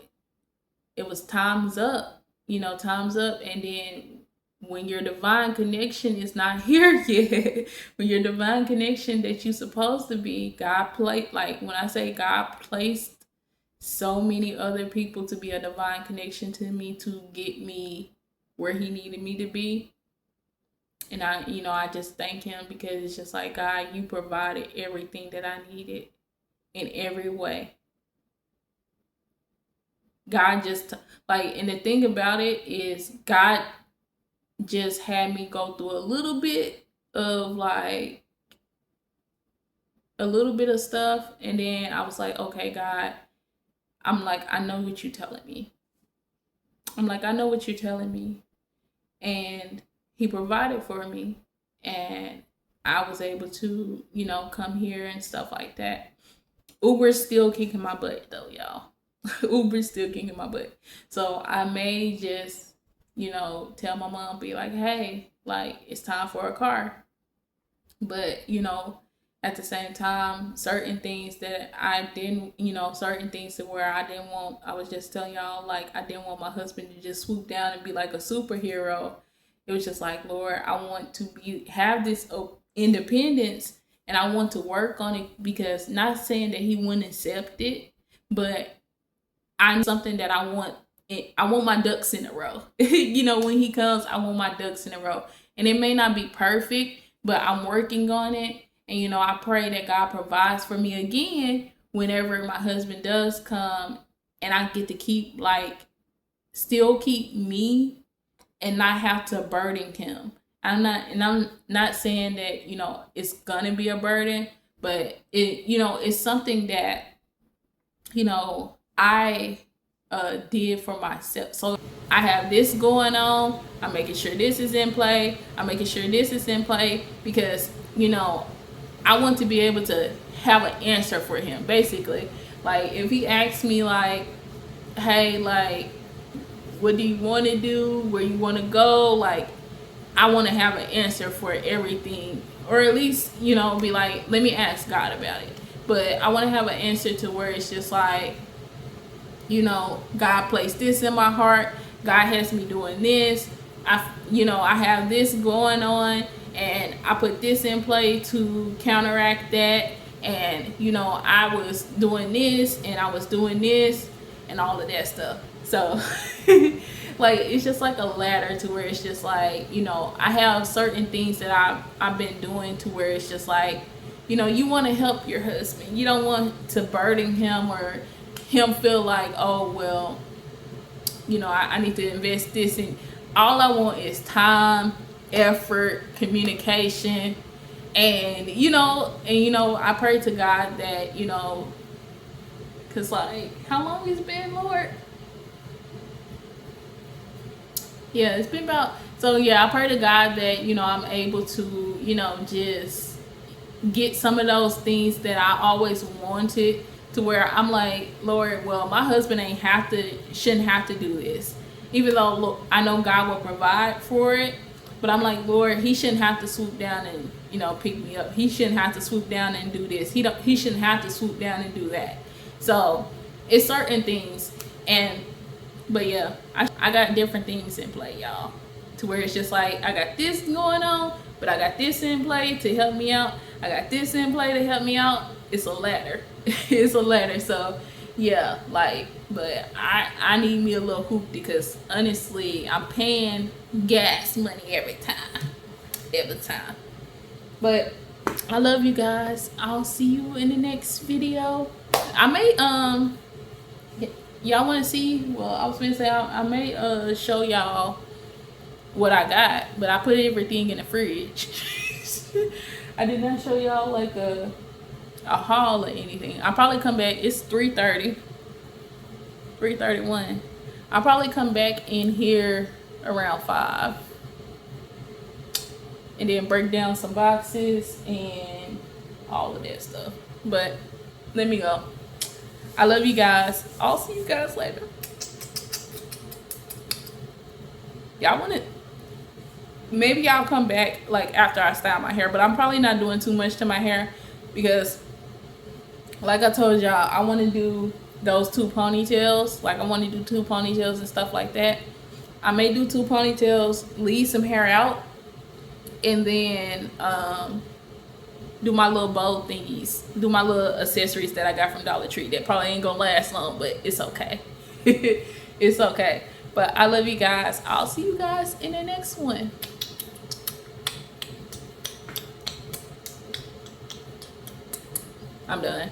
it was time's up, you know, time's up. And then when your divine connection is not here yet, when your divine connection that you're supposed to be, God placed, like when I say God placed so many other people to be a divine connection to me to get me where He needed me to be. And I, you know, I just thank Him, because it's just like, God, you provided everything that I needed in every way. God just like, and the thing about it is, God just had me go through a little bit of like a little bit of stuff, and then I was like, okay, God, I'm like, I know what you're telling me. I'm like, I know what you're telling me. And He provided for me, and I was able to, you know, come here and stuff like that. Uber's still kicking my butt though, y'all. Uber's still kicking my butt. So I may just, you know, tell my mom, be like, hey, like, it's time for a car. But, you know, at the same time, certain things that I didn't, you know, certain things to where I didn't want, I was just telling y'all, like, I didn't want my husband to just swoop down and be like a superhero. It was just like, Lord, I want to have this independence, and I want to work on it, because not saying that He wouldn't accept it, but I know something that I want. I want my ducks in a row. You know, when He comes, I want my ducks in a row. And it may not be perfect, but I'm working on it. And, you know, I pray that God provides for me again whenever my husband does come, and I get to keep, like, still keep me and not have to burden him. I'm not saying that, you know, it's gonna be a burden, but it, you know, it's something that, you know, I did for myself. So I have this going on. I'm making sure this is in play. I'm making sure this is in play, because, you know, I want to be able to have an answer for him, basically. Like, if he asks me, like, hey, like, what do you want to do? Where you want to go? Like, I want to have an answer for everything. Or at least, you know, be like, let me ask God about it. But I want to have an answer to where it's just like, you know, God placed this in my heart. God has me doing this. You know, I have this going on, and I put this in play to counteract that. And, you know, I was doing this, and I was doing this, and all of that stuff. So, like, it's just like a ladder to where it's just like, you know, I have certain things that I've been doing to where it's just like, you know, you want to help your husband. You don't want to burden him or him feel like, oh, well, you know, I need to invest this in. All I want is time, effort, communication, and you know, I pray to God that, you know, cause like, how long it's been, Lord? Yeah, it's been about. So yeah, I pray to God that, you know, I'm able to, you know, just get some of those things that I always wanted to where I'm like, Lord, well, my husband shouldn't have to do this, even though look, I know God will provide for it. But I'm like, Lord, he shouldn't have to swoop down and, you know, pick me up. He shouldn't have to swoop down and do this. He shouldn't have to swoop down and do that. So it's certain things. But yeah, I got different things in play, y'all. To where it's just like, I got this going on, but I got this in play to help me out. I got this in play to help me out. It's a ladder. It's a ladder. So yeah, like, but I need me a little hoop, because honestly, I'm paying gas money every time. But I love you guys. I'll see you in the next video. I may y'all want to see, well, I was gonna say I may show y'all what I got, but I put everything in the fridge. I did not show y'all like a haul or anything. I'll probably come back. It's 3:31. I'll probably come back in here around 5 and then break down some boxes and all of that stuff. But let me go. I love you guys. I'll see you guys later. Y'all want it? Maybe I'll come back like after I style my hair, but I'm probably not doing too much to my hair, because like I told y'all, I want to do those 2 ponytails. Like, I want to do 2 ponytails and stuff like that. I may do 2 ponytails, leave some hair out, and then do my little bow thingies, do my little accessories that I got from Dollar Tree. That probably ain't gonna last long, but it's okay. It's okay. But I love you guys. I'll see you guys in the next one. I'm done.